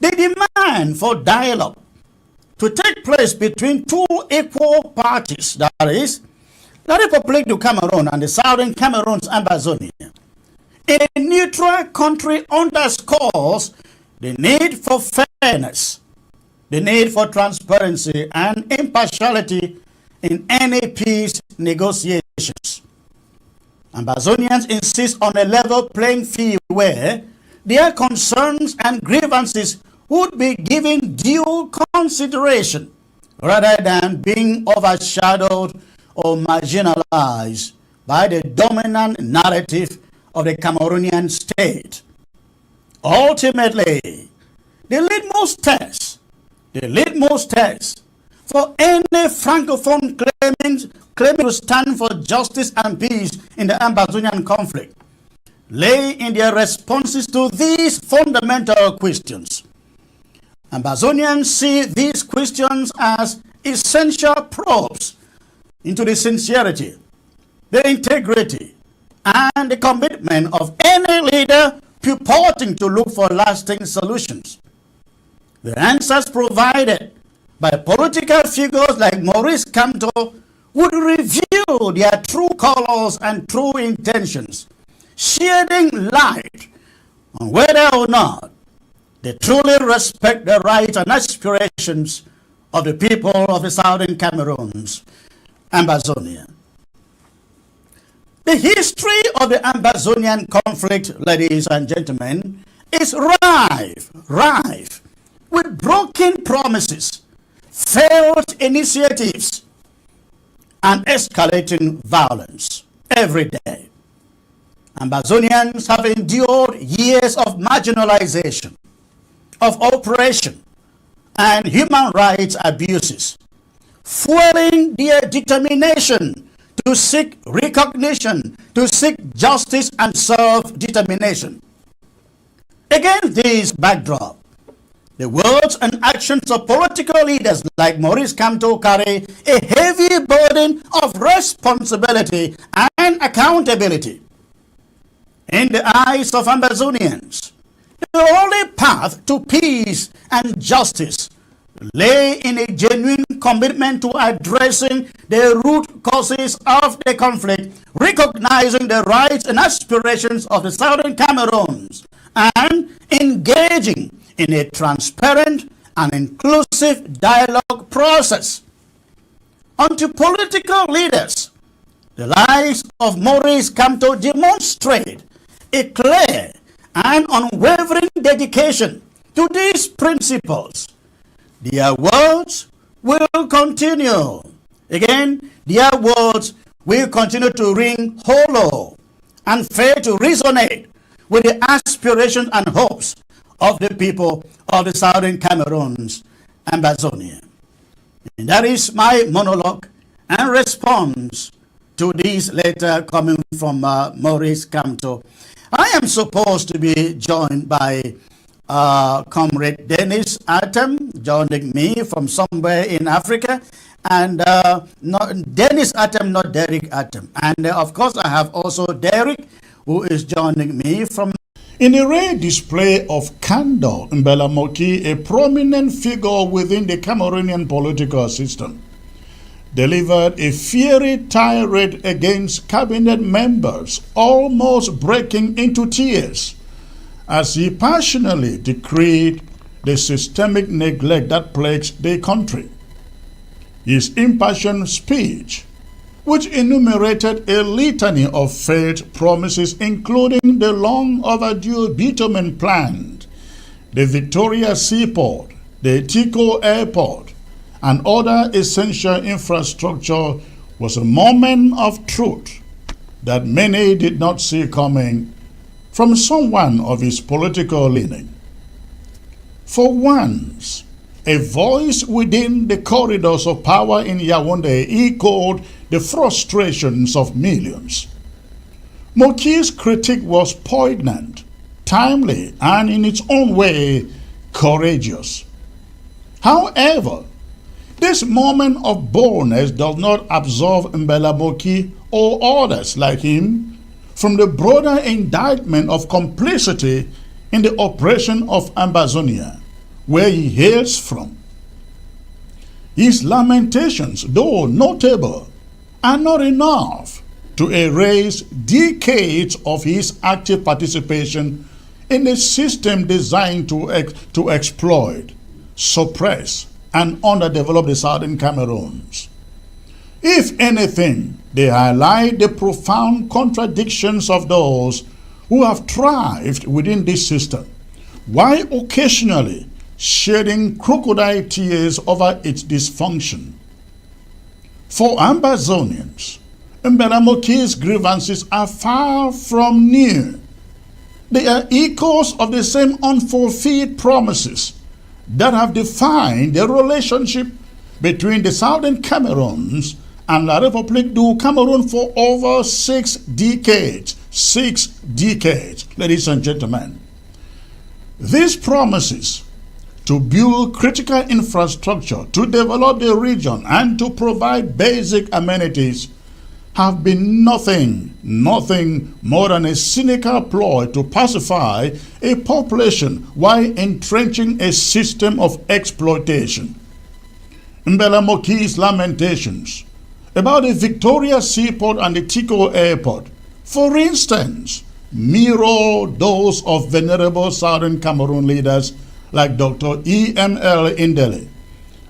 The demand for dialogue to take place between two equal parties, that is, the République du Cameroon and the Southern Cameroon-Ambazonia, in a neutral country underscores the need for fairness, the need for transparency and impartiality in any peace negotiations. Ambazonians insist on a level playing field where their concerns and grievances would be given due consideration rather than being overshadowed or marginalized by the dominant narrative of the Cameroonian state. Ultimately, the litmus test for any francophone claiming to stand for justice and peace in the Ambazonian conflict lay in their responses to these fundamental questions. Ambazonians see these questions as essential probes into the sincerity, the integrity, and the commitment of any leader purporting to look for lasting solutions. The answers provided by political figures like Maurice Kamto would reveal their true colors and true intentions, shedding light on whether or not they truly respect the rights and aspirations of the people of the Southern Cameroon-Ambazonia. The history of the Ambazonian conflict, ladies and gentlemen, is rife with broken promises, failed initiatives, and escalating violence every day. Ambazonians have endured years of marginalization, of oppression, and human rights abuses, fueling their determination to seek recognition, to seek justice and self-determination. Against this backdrop, the words and actions of political leaders like Maurice Kamto carry a heavy burden of responsibility and accountability. In the eyes of Ambazonians, the only path to peace and justice lay in a genuine commitment to addressing the root causes of the conflict, recognizing the rights and aspirations of the Southern Cameroons, and engaging in a transparent and inclusive dialogue process. Unto political leaders, the lives of Maurice Kamto demonstrate a clear and unwavering dedication to these principles. Their words will continue. Again, their words will continue to ring hollow and fail to resonate with the aspirations and hopes of the people of the Southern Cameroon-Ambazonia. And that is my monologue and response to this letter coming from Maurice Kamto. I am supposed to be joined by Comrade Dennis Atem, joining me from somewhere in Africa, and not Dennis Atem, not Derek Atem. And of course, I have also Derek, who is joining me from. In a rare display of candor, Mbella Moki, a prominent figure within the Cameroonian political system, delivered a fiery tirade against cabinet members, almost breaking into tears, as he passionately decreed the systemic neglect that plagues the country. His impassioned speech, which enumerated a litany of failed promises, including the long overdue bitumen plant, the Victoria Seaport, the Tico Airport, and other essential infrastructure, was a moment of truth that many did not see coming from someone of his political leaning. For once, a voice within the corridors of power in Yaoundé echoed the frustrations of millions. Moki's critique was poignant, timely, and in its own way, courageous. However, this moment of boldness does not absolve Mbella Moki or others like him from the broader indictment of complicity in the oppression of Ambazonia, where he hails from. His lamentations, though notable, are not enough to erase decades of his active participation in a system designed to exploit, suppress, and underdevelop the Southern Cameroons. If anything, they highlight the profound contradictions of those who have thrived within this system, while occasionally shedding crocodile tears over its dysfunction. For Ambazonians, Mbella Moki's grievances are far from new. They are echoes of the same unfulfilled promises that have defined the relationship between the Southern Cameroons and La République du Cameroon for over 6 decades. 6 decades, ladies and gentlemen. These promises to build critical infrastructure, to develop the region, and to provide basic amenities have been nothing more than a cynical ploy to pacify a population while entrenching a system of exploitation. Mbella Moki's lamentations about the Victoria Seaport and the Tico Airport, for instance, mirror those of venerable Southern Cameroon leaders like Dr. E.M.L. Indele,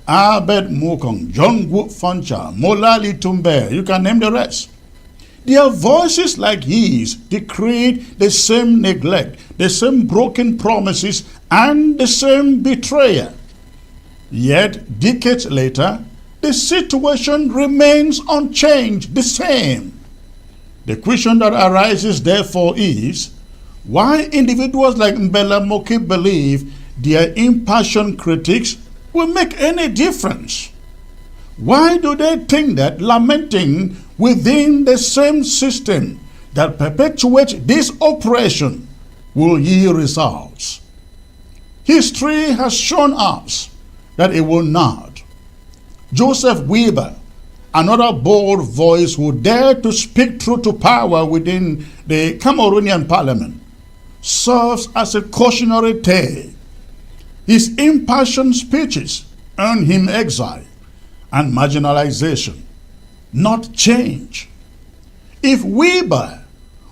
Ayaba-The Mokong, John Wood Funcha, Molali Tumbe, you can name the rest. Their voices like his decreed the same neglect, the same broken promises, and the same betrayal. Yet, decades later, the situation remains unchanged, the same. The question that arises, therefore, is why individuals like Mbella Moki believe their impassioned critics will make any difference? Why do they think that lamenting within the same system that perpetuates this oppression will yield results? History has shown us that it will not. Joseph Weber, another bold voice who dared to speak truth to power within the Cameroonian parliament, serves as a cautionary tale. His impassioned speeches earned him exile and marginalization, not change. If Weber,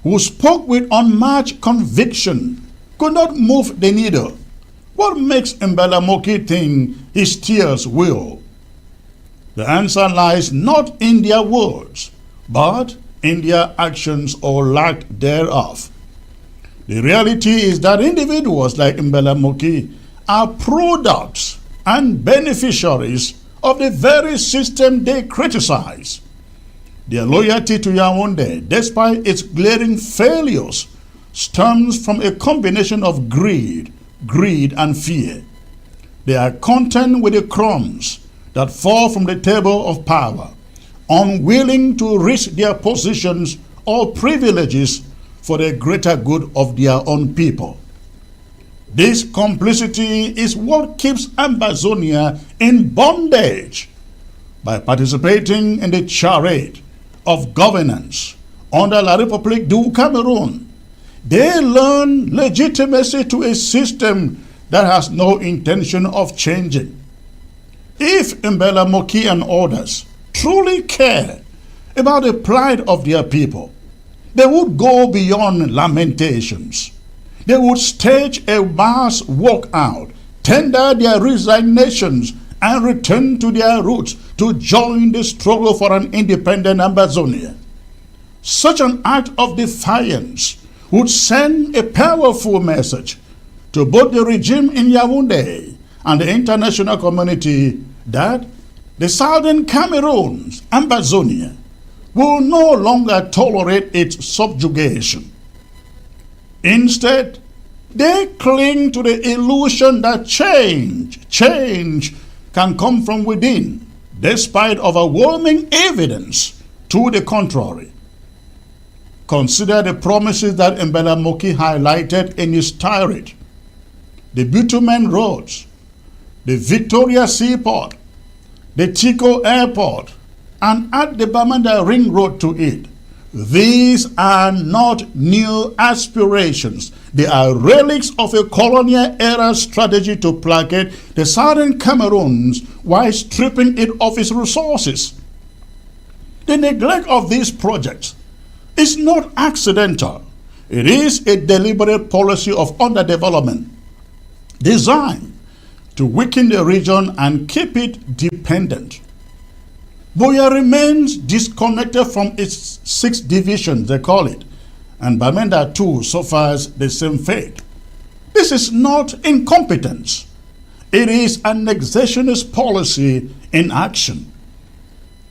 who spoke with unmatched conviction, could not move the needle, what makes Mbella Moki think his tears will? The answer lies not in their words, but in their actions or lack thereof. The reality is that individuals like Mbella Moki are products and beneficiaries of the very system they criticize. Their loyalty to Yaoundé, despite its glaring failures, stems from a combination of greed and fear. They are content with the crumbs that fall from the table of power, unwilling to risk their positions or privileges for the greater good of their own people. This complicity is what keeps Ambazonia in bondage. By participating in the charade of governance under La République du Cameroon, they learn legitimacy to a system that has no intention of changing. If Mbella Moki and others truly care about the plight of their people, they would go beyond lamentations. They would stage a mass walkout, tender their resignations, and return to their roots to join the struggle for an independent Ambazonia. Such an act of defiance would send a powerful message to both the regime in Yaoundé and the international community that the Southern Cameroon-Ambazonia will no longer tolerate its subjugation. Instead, they cling to the illusion that change can come from within, despite overwhelming evidence to the contrary. Consider the promises that Mbella Moki highlighted in his tirade. The bitumen roads, the Victoria Seaport, the Tico Airport, and add the Bamenda Ring Road to it. These are not new aspirations. They are relics of a colonial era strategy to placate the Southern Cameroons while stripping it of its resources. The neglect of these projects is not accidental. It is a deliberate policy of underdevelopment designed to weaken the region and keep it dependent. Buea remains disconnected from its 6 divisions, they call it, and Bamenda too suffers the same fate. This is not incompetence. It is an annexationist policy in action.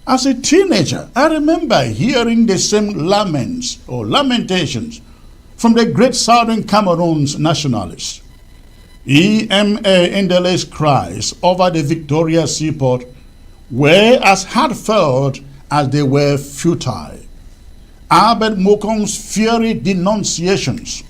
As a teenager, I remember hearing the same laments or lamentations from the great Southern Cameroon's nationalists. E.M.A. Indele's cries over the Victoria Seaport were as heartfelt as they were futile. Ayaba-The Mokong's fiery denunciations,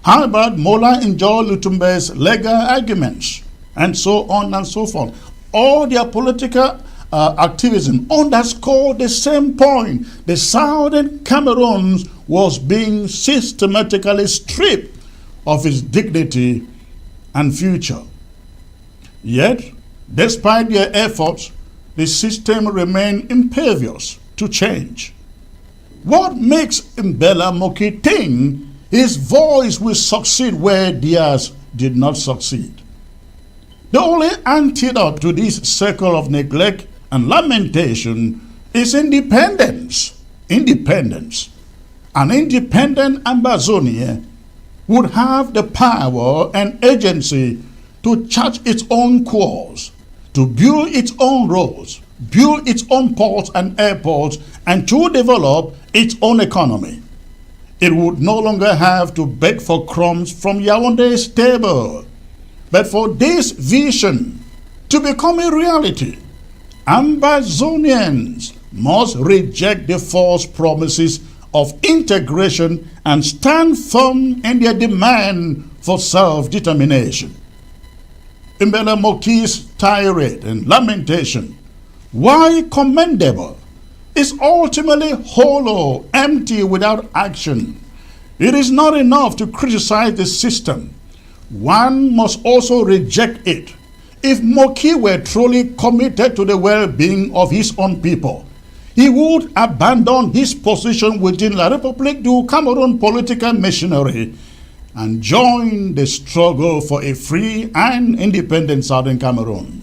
Albert Mola Injo Lutumbe's legal arguments, and so on and so forth. All their political activism underscored the same point. The Southern Cameroon was being systematically stripped of its dignity and future. Yet, despite their efforts, the system remained impervious to change. What makes Mbella Moki think his voice will succeed where theirs did not succeed? The only antidote to this circle of neglect and lamentation is independence. Independence. An independent Ambazonia would have the power and agency to chart its own course, to build its own roads, build its own ports and airports, and to develop its own economy. It would no longer have to beg for crumbs from Yaoundé's table. But for this vision to become a reality, Ambazonians must reject the false promises of integration and stand firm in their demand for self-determination. Mbella Moki's tirade and lamentation, while commendable, is ultimately hollow, empty, without action. It is not enough to criticize the system. One must also reject it. If Moki were truly committed to the well-being of his own people, he would abandon his position within La République du Cameroon political machinery and join the struggle for a free and independent Southern Cameroon.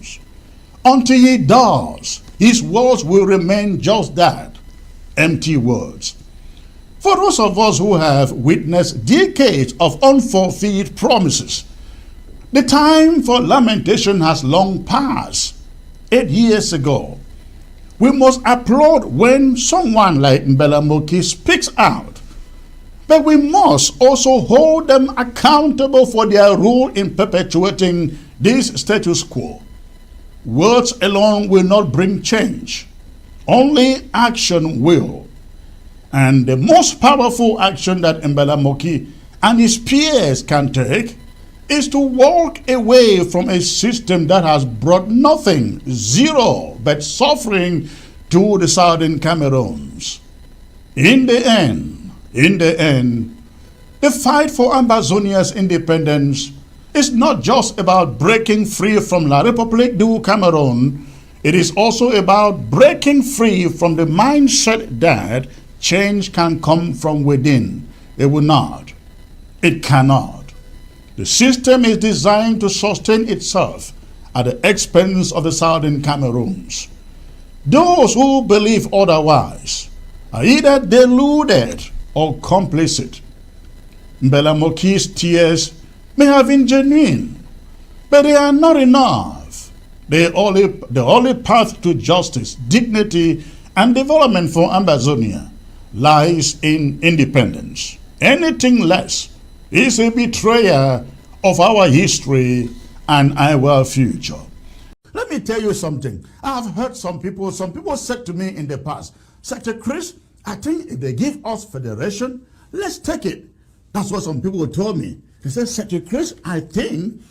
Until he does, his words will remain just that, empty words. For those of us who have witnessed decades of unfulfilled promises, the time for lamentation has long passed. 8 years ago, we must applaud when someone like Mbella Moki speaks out, but we must also hold them accountable for their role in perpetuating this status quo. Words alone will not bring change. Only action will. And the most powerful action that Mbella Moki and his peers can take is to walk away from a system that has brought nothing, zero, but suffering to the Southern Cameroons. In the end, the fight for Ambazonia's independence is not just about breaking free from La République du Cameroon. It is also about breaking free from the mindset that change can come from within. It will not. It cannot. The system is designed to sustain itself at the expense of the Southern Cameroons. Those who believe otherwise are either deluded or complicit. Mbella Moki's tears may have been genuine, but they are not enough. The only path to justice, dignity, and development for Ambazonia lies in independence. Anything less is a betrayer of our history and our future. Let me tell you something. I've heard some people said to me in the past, Secretary Chris, I think if they give us federation, let's take it. That's what some people told me. They said, Secretary Chris, I think,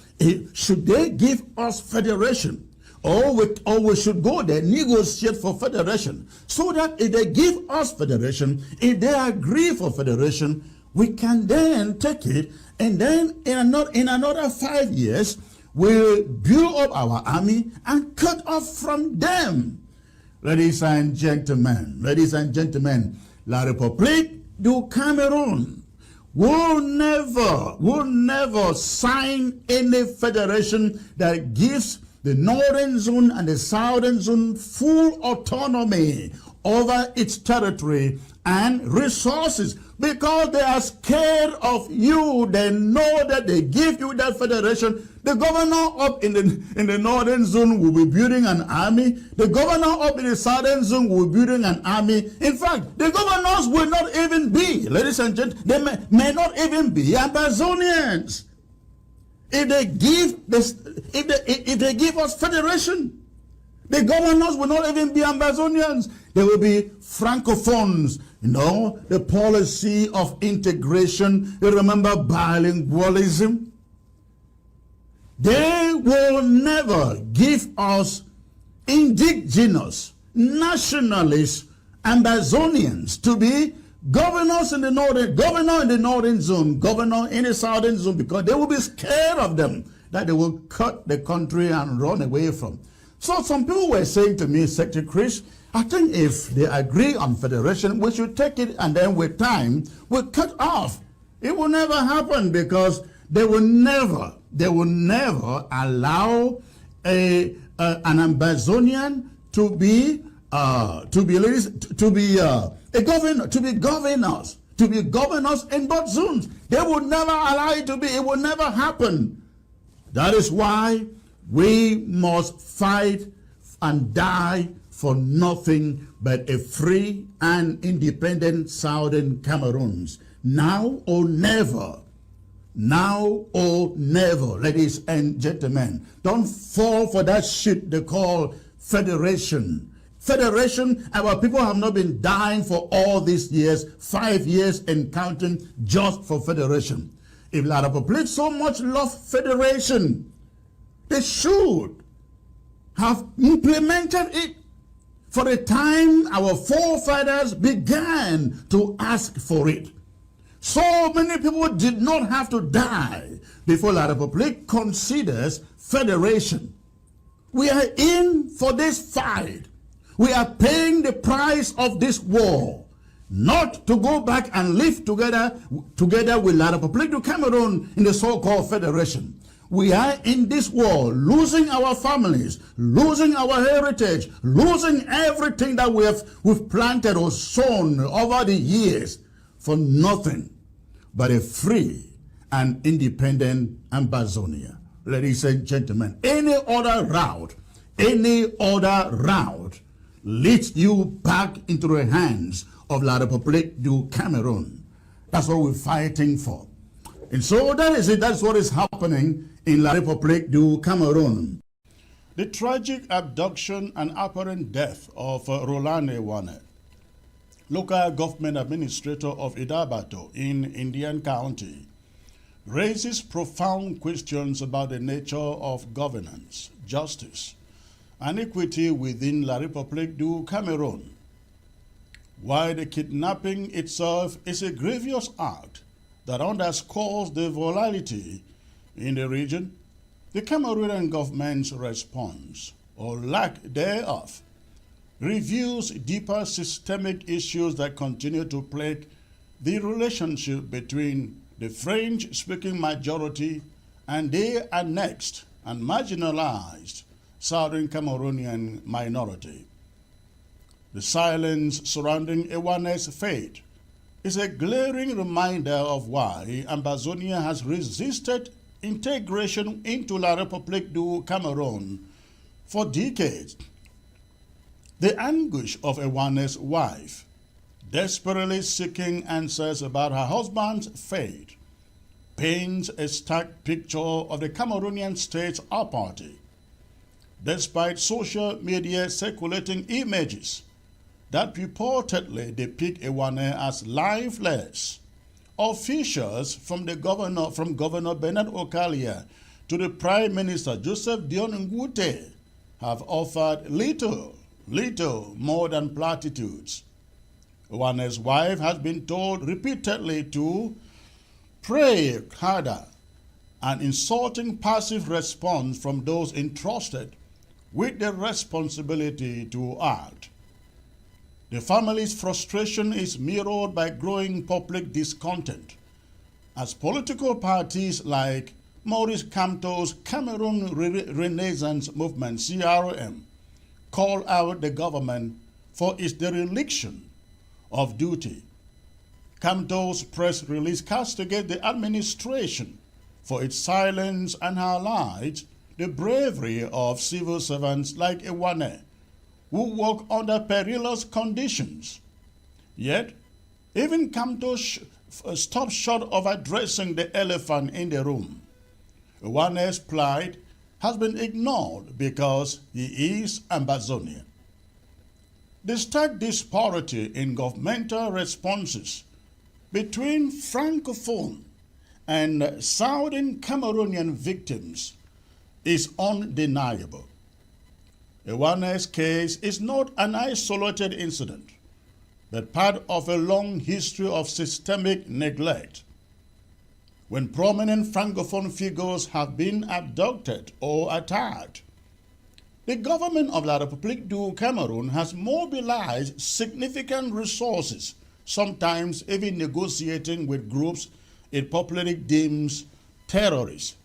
should they give us federation? Or we should go there, negotiate for federation. So that if they give us federation, if they agree for federation, we can then take it, and then in another 5 years, we'll build up our army and cut off from them. Ladies and gentlemen, La République du Cameroon will never sign any federation that gives the northern zone and the southern zone full autonomy over its territory and resources, because they are scared of you. They know that they give you that federation. The governor up in the northern zone will be building an army. The governor up in the southern zone will be building an army. In fact, the governors will not even be, ladies and gentlemen, they may not even be Ambazonians. If they give us federation, the governors will not even be Ambazonians. They will be Francophones. You know, the policy of integration. You remember bilingualism? They will never give us indigenous, nationalist Ambazonians to be governors in the northern, governor in the northern zone, governor in the southern zone, because they will be scared of them, that they will cut the country and run away from. So some people were saying to me, Secretary Chris, I think if they agree on federation, we should take it, and then with time, we'll cut off. It will never happen, because They will never allow an Ambazonian to be governors in both zones. They will never allow it to be. It will never happen. That is why we must fight and die for nothing but a free and independent Southern Cameroons. Now or never. Now or never, ladies and gentlemen. Don't fall for that shit they call federation. Federation, our people have not been dying for all these years, 5 years and counting, just for federation. If La Republic so much love federation, they should have implemented it for the time our forefathers began to ask for it. So many people did not have to die before La Republic considers federation. We are in for this fight. We are paying the price of this war, not to go back and live together with La Republic du Cameroon in the so-called federation. We are in this war, losing our families, losing our heritage, losing everything that we've planted or sown over the years for nothing but a free and independent Ambazonia. Ladies and gentlemen, any other route leads you back into the hands of La Republique du Cameroon. That's what we're fighting for. And so that is it. That's what is happening in La Republique du Cameroon. The tragic abduction and apparent death of Roland Ewane, local government administrator of Ayaba-The in Indian County, raises profound questions about the nature of governance, justice, and equity within La Republique du Cameroon. While the kidnapping itself is a grievous act that underscores the volatility in the region, the Cameroonian government's response, or lack thereof, reveals deeper systemic issues that continue to plague the relationship between the French-speaking majority and the annexed and marginalized Southern Cameroonian minority. The silence surrounding Ewane's fate is a glaring reminder of why Ambazonia has resisted integration into La Republique du Cameroon for decades. The anguish of Ewane's wife, desperately seeking answers about her husband's fate, paints a stark picture of the Cameroonian state's apathy. Despite social media circulating images that purportedly depict Ewane as lifeless, officials from Governor Bernard Okalia to the Prime Minister Joseph Dion Ngute have offered little more than platitudes. Ewane's wife has been told repeatedly to pray harder, an insulting passive response from those entrusted with the responsibility to act. The family's frustration is mirrored by growing public discontent, as political parties like Maurice Kamto's Cameroon Renaissance Movement, CRM, call out the government for its dereliction of duty. Kamto's press release castigates the administration for its silence and highlights the bravery of civil servants like Ewane, who work under perilous conditions. Yet, even Kamto stops short of addressing the elephant in the room. Ewane's plight has been ignored because he is Ambazonian. The stark disparity in governmental responses between Francophone and Southern Cameroonian victims is undeniable. Ewane's case is not an isolated incident, but part of a long history of systemic neglect. When prominent Francophone figures have been abducted or attacked, the government of La Republique du Cameroon has mobilized significant resources, sometimes even negotiating with groups it popularly deems terrorists.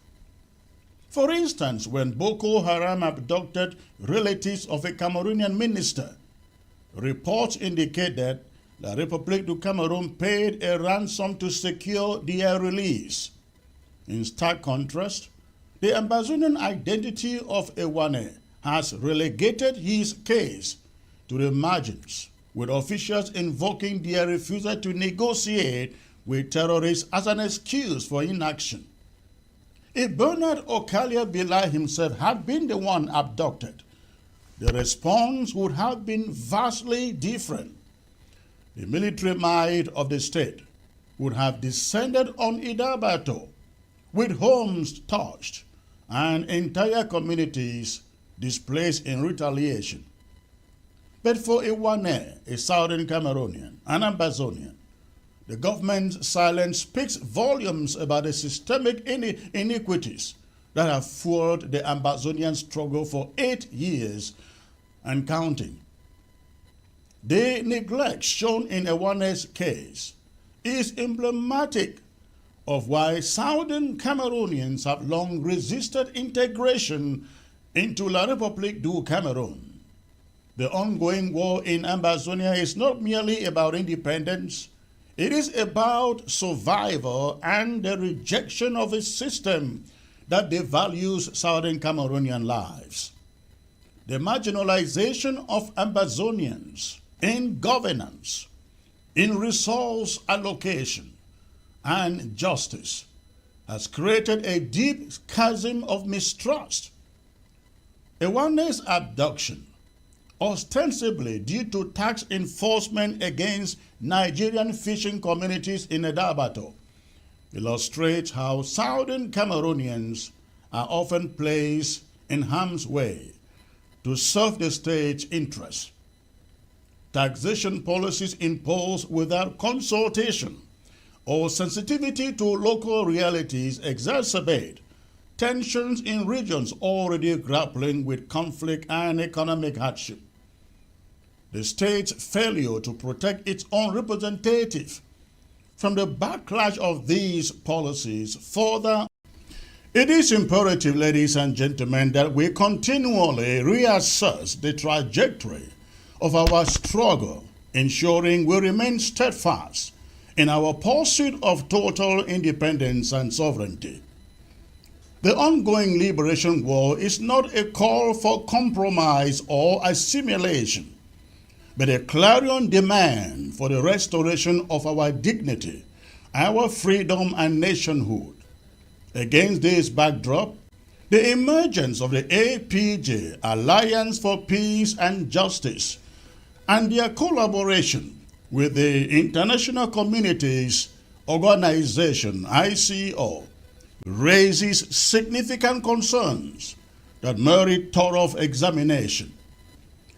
For instance, when Boko Haram abducted relatives of a Cameroonian minister, reports indicate that La République du Cameroon paid a ransom to secure their release. In stark contrast, the Ambazonian identity of Ewane has relegated his case to the margins, with officials invoking their refusal to negotiate with terrorists as an excuse for inaction. If Bernard Okalia-Bila himself had been the one abducted, the response would have been vastly different. The military might of the state would have descended on Ayaba-The, with homes touched and entire communities displaced in retaliation. But for Ewane, a Southern Cameroonian, an Ambazonian, the government's silence speaks volumes about the systemic iniquities that have fueled the Ambazonian struggle for 8 years and counting. The neglect shown in Ewane's case is emblematic of why Southern Cameroonians have long resisted integration into La République du Cameroon. The ongoing war in Ambazonia is not merely about independence, it is about survival and the rejection of a system that devalues Southern Cameroonian lives. The marginalization of Ambazonians in governance, in resource allocation, and justice has created a deep chasm of mistrust. Ewane's abduction, ostensibly due to tax enforcement against Nigerian fishing communities in Ayaba-The, illustrates how Southern Cameroonians are often placed in harm's way to serve the state's interests. Taxation policies imposed without consultation or sensitivity to local realities exacerbate tensions in regions already grappling with conflict and economic hardship. The state's failure to protect its own representative from the backlash of these policies further. It is imperative, ladies and gentlemen, that we continually reassess the trajectory of our struggle, ensuring we remain steadfast in our pursuit of total independence and sovereignty. The ongoing liberation war is not a call for compromise or assimilation, but a clarion demand for the restoration of our dignity, our freedom and nationhood. Against this backdrop, the emergence of the APJ, Alliance for Peace and Justice, and their collaboration with the International Community's Organization, ICO, raises significant concerns that merit thorough examination.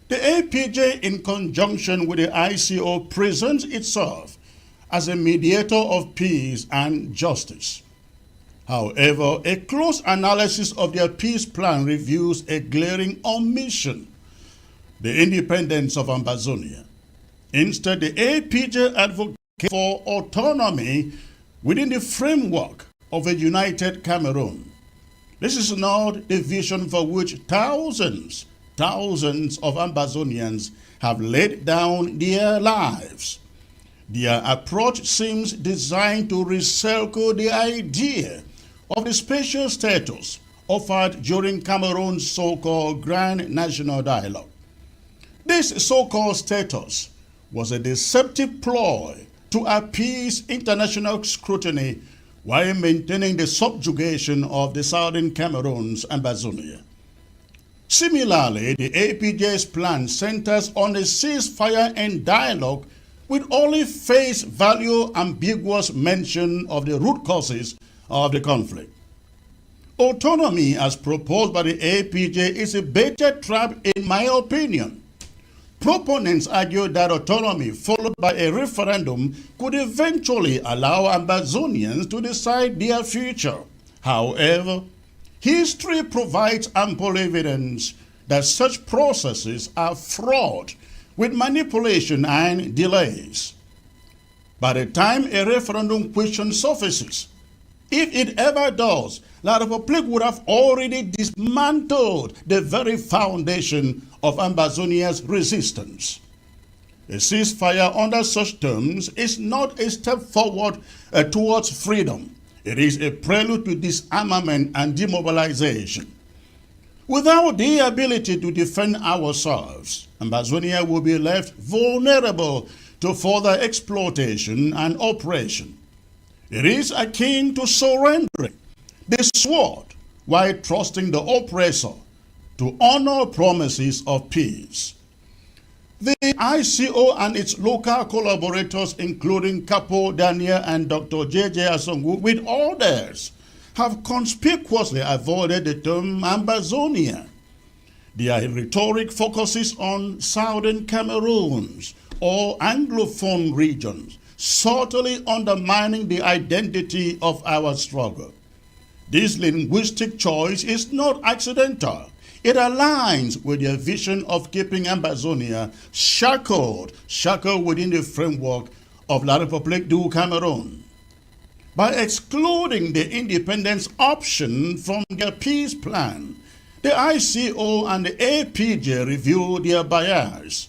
The APJ, in conjunction with the ICO, presents itself as a mediator of peace and justice. However, a close analysis of their peace plan reveals a glaring omission: the independence of Ambazonia. Instead, the APJ advocates for autonomy within the framework of a united Cameroon. This is not the vision for which thousands of Ambazonians have laid down their lives. Their approach seems designed to recycle the idea of the special status offered during Cameroon's so-called Grand National Dialogue. This so-called status was a deceptive ploy to appease international scrutiny while maintaining the subjugation of the Southern Cameroon's Ambazonia. Similarly, the APJ's plan centers on a ceasefire and dialogue with only face value ambiguous mention of the root causes of the conflict. Autonomy, as proposed by the APJ, is a baited trap in my opinion. Proponents argue that autonomy followed by a referendum could eventually allow Ambazonians to decide their future. However, history provides ample evidence that such processes are fraught with manipulation and delays. By the time a referendum question surfaces, if it ever does, La République would have already dismantled the very foundation of Ambazonia's resistance. A ceasefire under such terms is not a step forward towards freedom. It is a prelude to disarmament and demobilization. Without the ability to defend ourselves, Ambazonia will be left vulnerable to further exploitation and oppression. It is akin to surrendering the sword while trusting the oppressor to honor promises of peace. The ICO and its local collaborators, including Capo Daniel and Dr. J.J. Asongu, with others, have conspicuously avoided the term Ambazonia. Their rhetoric focuses on Southern Cameroon or Anglophone regions, subtly undermining the identity of our struggle. This linguistic choice is not accidental. It aligns with their vision of keeping Ambazonia shackled within the framework of La République du Cameroun. By excluding the independence option from their peace plan, the ICO and the APJ reveal their bias.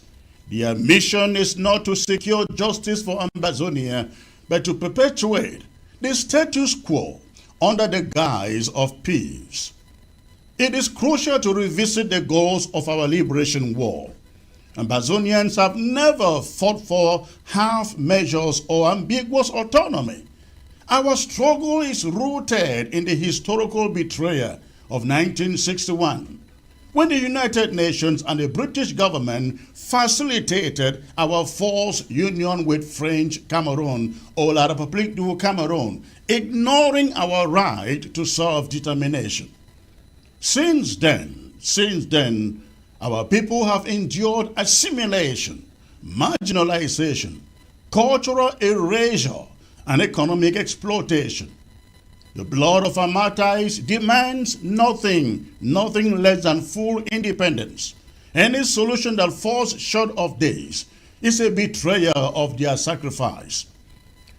Their mission is not to secure justice for Ambazonia, but to perpetuate the status quo under the guise of peace. It is crucial to revisit the goals of our liberation war. Ambazonians have never fought for half measures or ambiguous autonomy. Our struggle is rooted in the historical betrayal of 1961, when the United Nations and the British government facilitated our forced union with French Cameroon or La République du Cameroun, ignoring our right to self-determination. Since then, our people have endured assimilation, marginalization, cultural erasure, and economic exploitation. The blood of our martyrs demands nothing less than full independence. Any solution that falls short of this is a betrayal of their sacrifice.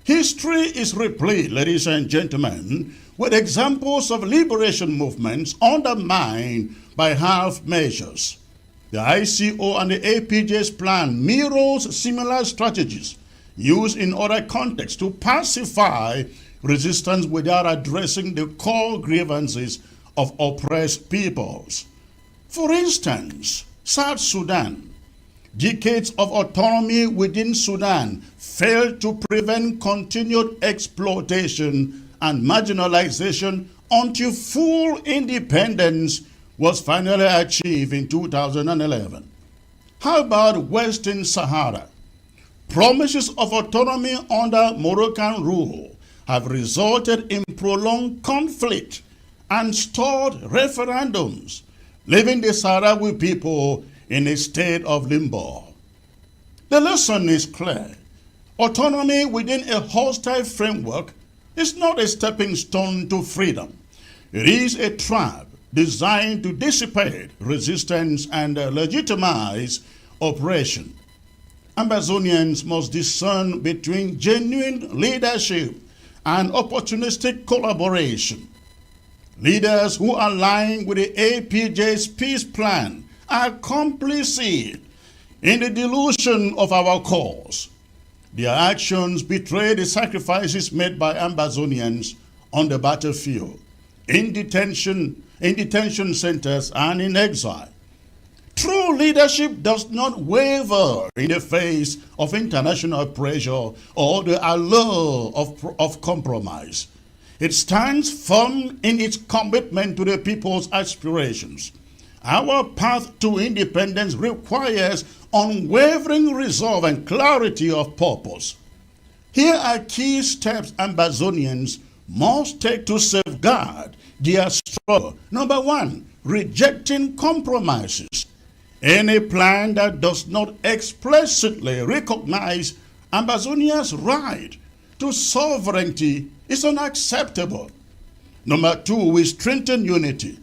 History is replete, ladies and gentlemen, with examples of liberation movements undermined by half measures. The ICO and the APJ's plan mirrors similar strategies used in other contexts to pacify resistance without addressing the core grievances of oppressed peoples. For instance, South Sudan. Decades of autonomy within Sudan failed to prevent continued exploitation and marginalization until full independence was finally achieved in 2011. How about Western Sahara? Promises of autonomy under Moroccan rule have resulted in prolonged conflict and stalled referendums, leaving the Sahrawi people in a state of limbo. The lesson is clear. Autonomy within a hostile framework is not a stepping stone to freedom. It is a trap designed to dissipate resistance and legitimize oppression. Ambazonians must discern between genuine leadership and opportunistic collaboration. Leaders who align with the APJ's peace plan are complicit in the dilution of our cause. Their actions betray the sacrifices made by Ambazonians on the battlefield, in detention centers, and in exile. True leadership does not waver in the face of international pressure or the allure of compromise. It stands firm in its commitment to the people's aspirations. Our path to independence requires unwavering resolve and clarity of purpose. Here are key steps Ambazonians must take to safeguard their struggle. Number one, rejecting compromises. Any plan that does not explicitly recognize Ambazonia's right to sovereignty is unacceptable. Number two, we strengthen unity.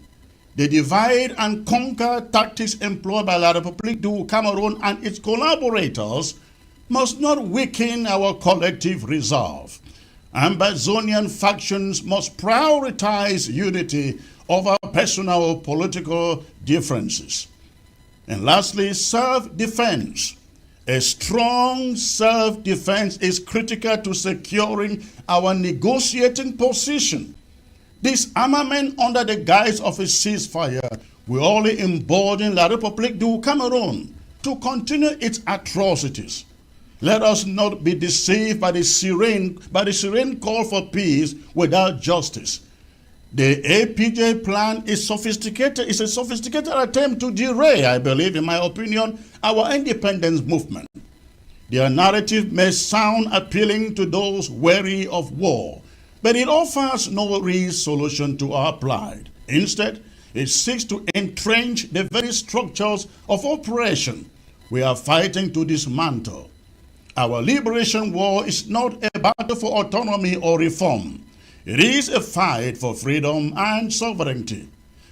The divide and conquer tactics employed by La République du Cameroun and its collaborators must not weaken our collective resolve. Ambazonian factions must prioritize unity over personal political differences. And lastly, self-defense. A strong self-defense is critical to securing our negotiating position. Disarmament under the guise of a ceasefire will only embolden La République du Cameroon to continue its atrocities. Let us not be deceived by the serene call for peace without justice. The APJ plan is sophisticated. It's a sophisticated attempt to derail, I believe, in my opinion, our independence movement. Their narrative may sound appealing to those weary of war, but it offers no real solution to our plight. Instead, it seeks to entrench the very structures of operation we are fighting to dismantle. Our liberation war is not a battle for autonomy or reform. It is a fight for freedom and sovereignty.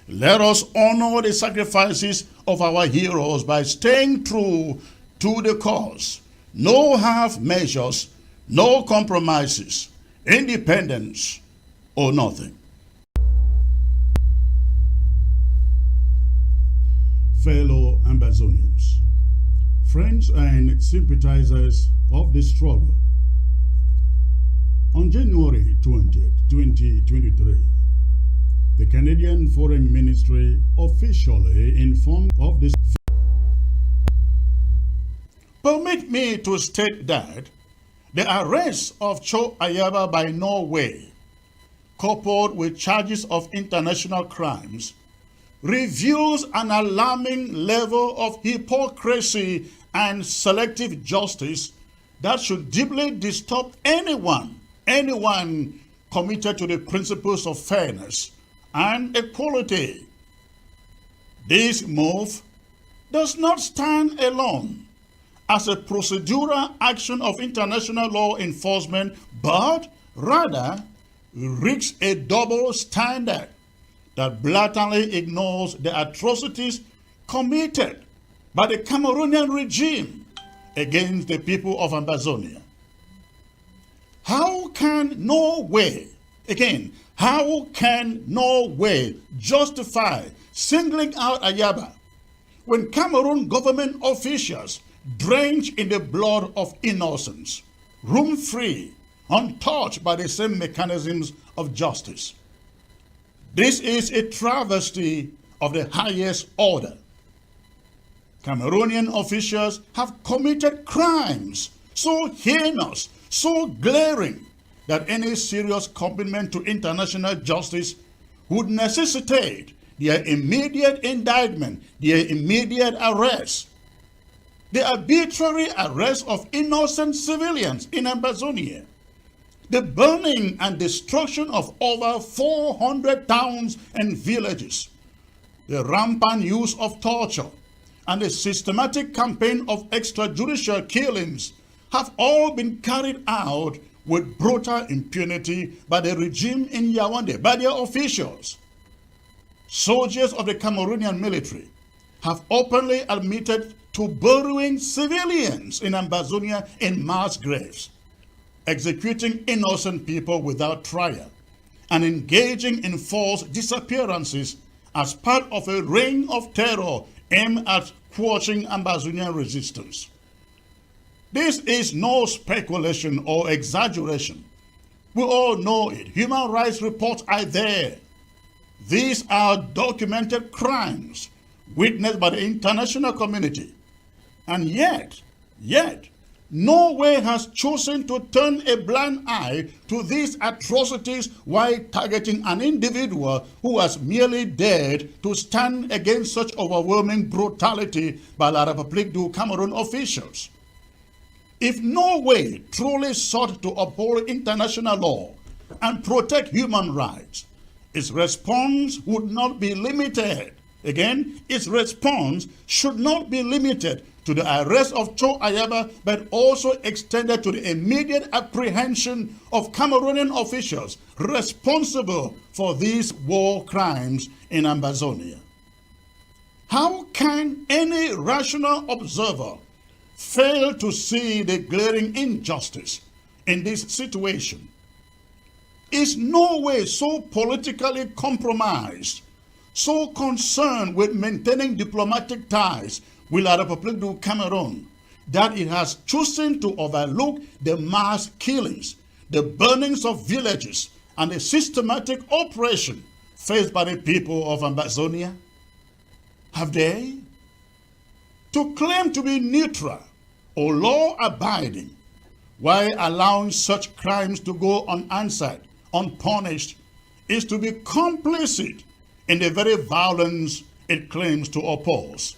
Let us honor the sacrifices of our heroes by staying true to the cause. No half measures, no compromises, independence or nothing. Fellow Ambazonians, friends and sympathizers of the struggle, on January 20th, 2023, the Canadian Foreign Ministry officially informed of this. Permit me to state that the arrest of Cho Ayaba by Norway, coupled with charges of international crimes, reveals an alarming level of hypocrisy and selective justice that should deeply disturb anyone committed to the principles of fairness and equality. This move does not stand alone as a procedural action of international law enforcement, but rather reaches a double standard that blatantly ignores the atrocities committed by the Cameroonian regime against the people of Ambazonia. How can Norway justify singling out Ayaba when Cameroon government officials drenched in the blood of innocents, room-free, untouched by the same mechanisms of justice? This is a travesty of the highest order. Cameroonian officials have committed crimes so heinous, so glaring, that any serious commitment to international justice would necessitate their immediate indictment, their immediate arrest. The arbitrary arrest of innocent civilians in Ambazonia, the burning and destruction of over 400 towns and villages, the rampant use of torture, and the systematic campaign of extrajudicial killings have all been carried out with brutal impunity by the regime in Yaoundé, by their officials. Soldiers of the Cameroonian military have openly admitted to burying civilians in Ambazonia in mass graves, executing innocent people without trial, and engaging in forced disappearances as part of a reign of terror aimed at quashing Ambazonian resistance. This is no speculation or exaggeration. We all know it. Human rights reports are there. These are documented crimes witnessed by the international community. And yet, Norway has chosen to turn a blind eye to these atrocities while targeting an individual who has merely dared to stand against such overwhelming brutality by La République du Cameroon officials. If Norway truly sought to uphold international law and protect human rights, its response would not be limited. Again, its response should not be limited to the arrest of Cho Ayaba, but also extended to the immediate apprehension of Cameroonian officials responsible for these war crimes in Ambazonia. How can any rational observer fail to see the glaring injustice in this situation? Is Norway so politically compromised, so concerned with maintaining diplomatic ties with La République du Cameroon, that it has chosen to overlook the mass killings, the burnings of villages, and the systematic oppression faced by the people of Ambazonia? Have they? To claim to be neutral or law-abiding while allowing such crimes to go unanswered, unpunished, is to be complicit in the very violence it claims to oppose.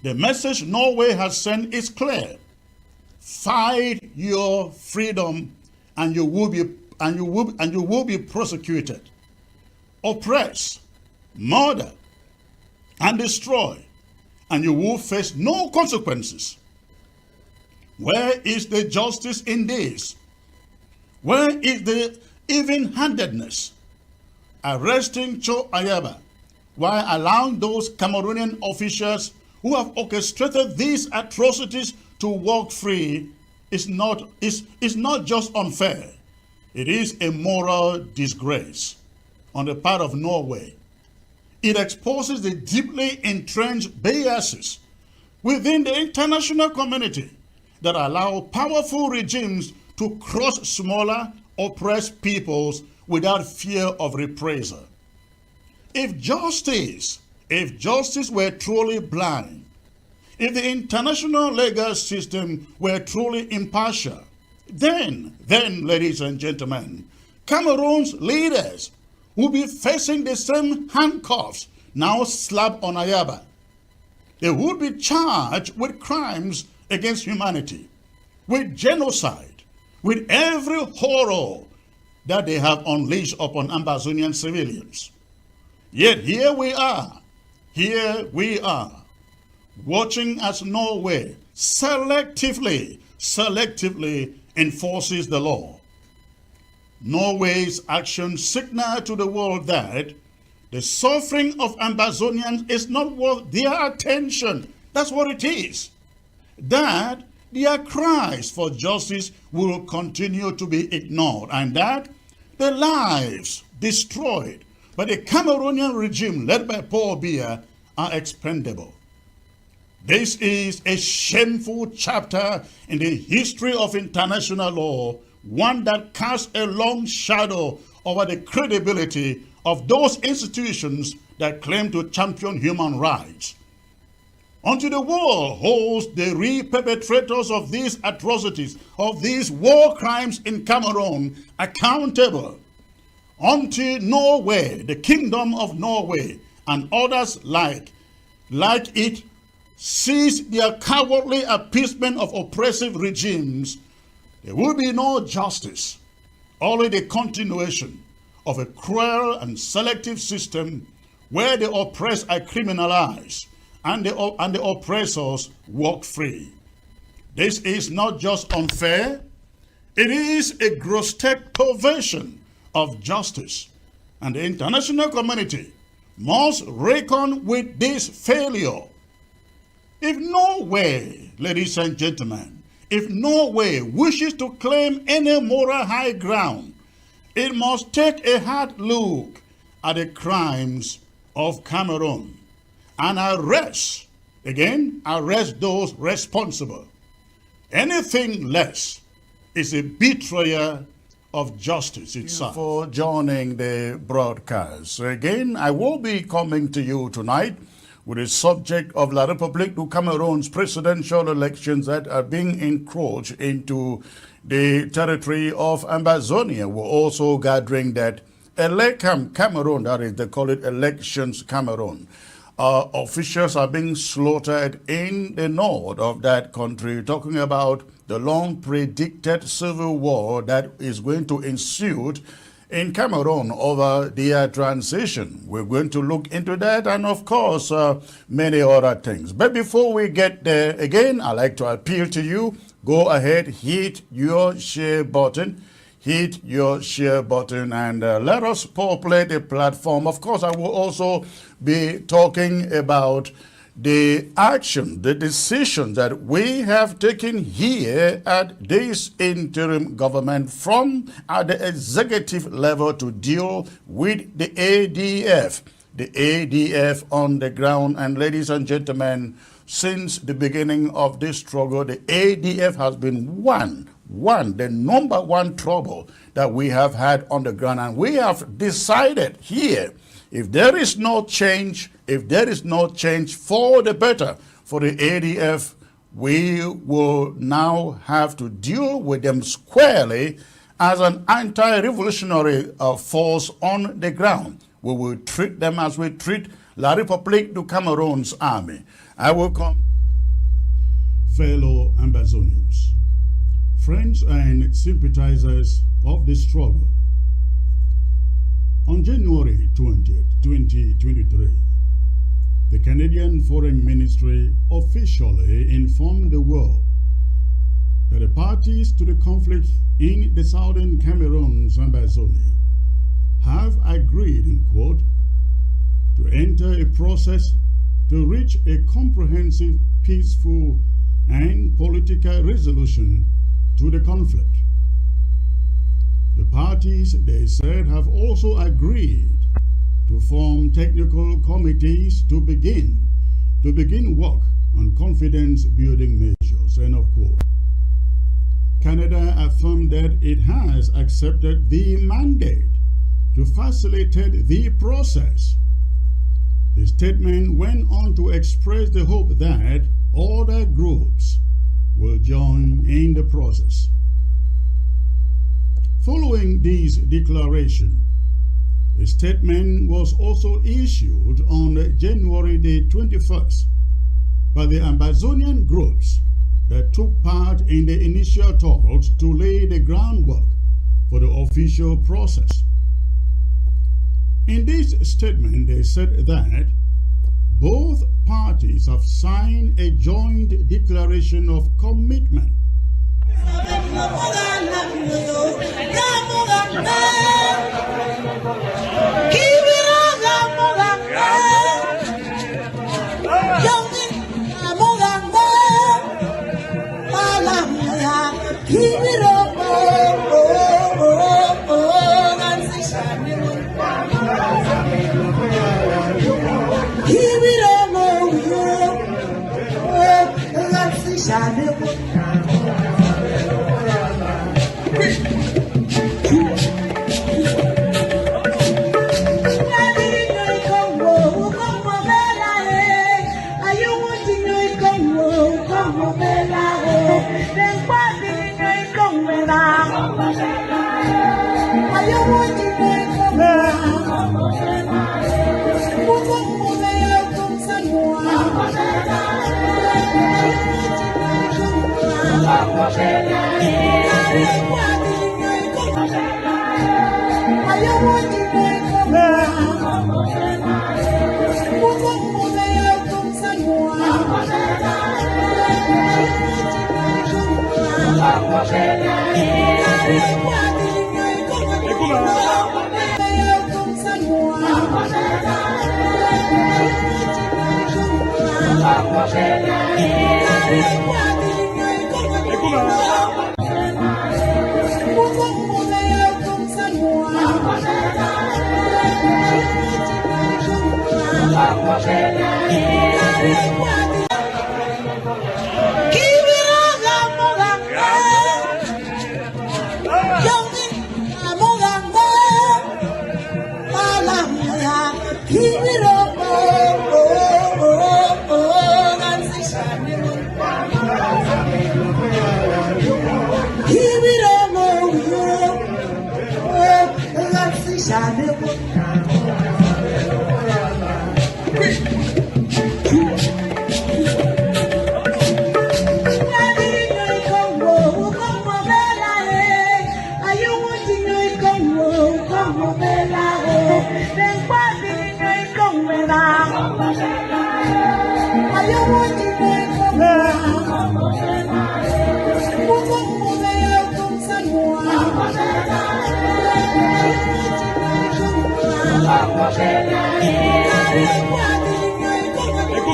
The message Norway has sent is clear. Fight your freedom and you will be prosecuted. Oppress, murder, and destroy, and you will face no consequences. Where is the justice in this? Where is the even-handedness? Arresting Cho Ayaba while allowing those Cameroonian officials who have orchestrated these atrocities to walk free is not just unfair. It is a moral disgrace on the part of Norway. It exposes the deeply entrenched biases within the international community that allow powerful regimes to crush smaller, oppressed peoples without fear of reprisal. If justice were truly blind, if the international legal system were truly impartial, then, ladies and gentlemen, Cameroon's leaders will be facing the same handcuffs now slapped on Ayaba. They would be charged with crimes against humanity, with genocide, with every horror that they have unleashed upon Ambazonian civilians. Yet here we are, watching as Norway selectively enforces the law. Norway's actions signal to the world that the suffering of Ambazonians is not worth their attention. That's what it is. That their cries for justice will continue to be ignored, and that the lives destroyed by the Cameroonian regime led by Paul Biya are expendable. This is a shameful chapter in the history of international law, one that casts a long shadow over the credibility of those institutions that claim to champion human rights. Until the world holds the real perpetrators of these atrocities, of these war crimes in Cameroon, accountable, until Norway, the Kingdom of Norway, and others like it, cease their cowardly appeasement of oppressive regimes, there will be no justice, only the continuation of a cruel and selective system where the oppressed are criminalized and the oppressors walk free. This is not just unfair, it is a grotesque perversion of justice, and the international community must reckon with this failure. If Norway, ladies and gentlemen, if Norway wishes to claim any moral high ground, it must take a hard look at the crimes of Cameroon and arrest those responsible. Anything less is a betrayal of justice itself. For joining the broadcast. Again, I will be coming to you tonight with the subject of La République du Cameroon's presidential elections that are being encroached into the territory of Ambazonia. We're also gathering that Elecam Cameroon, that is, they call it Elections Cameroon. Officials are being slaughtered in the north of that country, talking about the long-predicted civil war that is going to ensue in Cameroon over their transition. We're going to look into that and, of course, many other things. But before we get there, again, I'd like to appeal to you. Go ahead, hit your share button. Hit your share button and let us populate the platform. Of course, I will also be talking about the action, the decision that we have taken here at this interim government from at the executive level to deal with the ADF. The ADF on the ground, and ladies and gentlemen, since the beginning of this struggle, the ADF has been the number one trouble that we have had on the ground. And we have decided here, if there is no change for the better for the ADF, we will now have to deal with them squarely as an anti-revolutionary force on the ground. We will treat them as we treat La République du Cameroon's army. I will come. Fellow Ambazonians, friends and sympathizers of the struggle, on January 20th, 2023, the Canadian Foreign Ministry officially informed the world that the parties to the conflict in the Southern Cameroon-Ambazonia have agreed, in quote, to enter a process to reach a comprehensive, peaceful, and political resolution to the conflict. The parties, they said, have also agreed to form technical committees to begin work on confidence-building measures, end of quote. Canada affirmed that it has accepted the mandate to facilitate the process. The statement went on to express the hope that other groups will join in the process. Following this declaration, a statement was also issued on January the 21st by the Ambazonian groups that took part in the initial talks to lay the groundwork for the official process. In this statement, they said that both parties have signed a joint declaration of commitment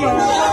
Biya.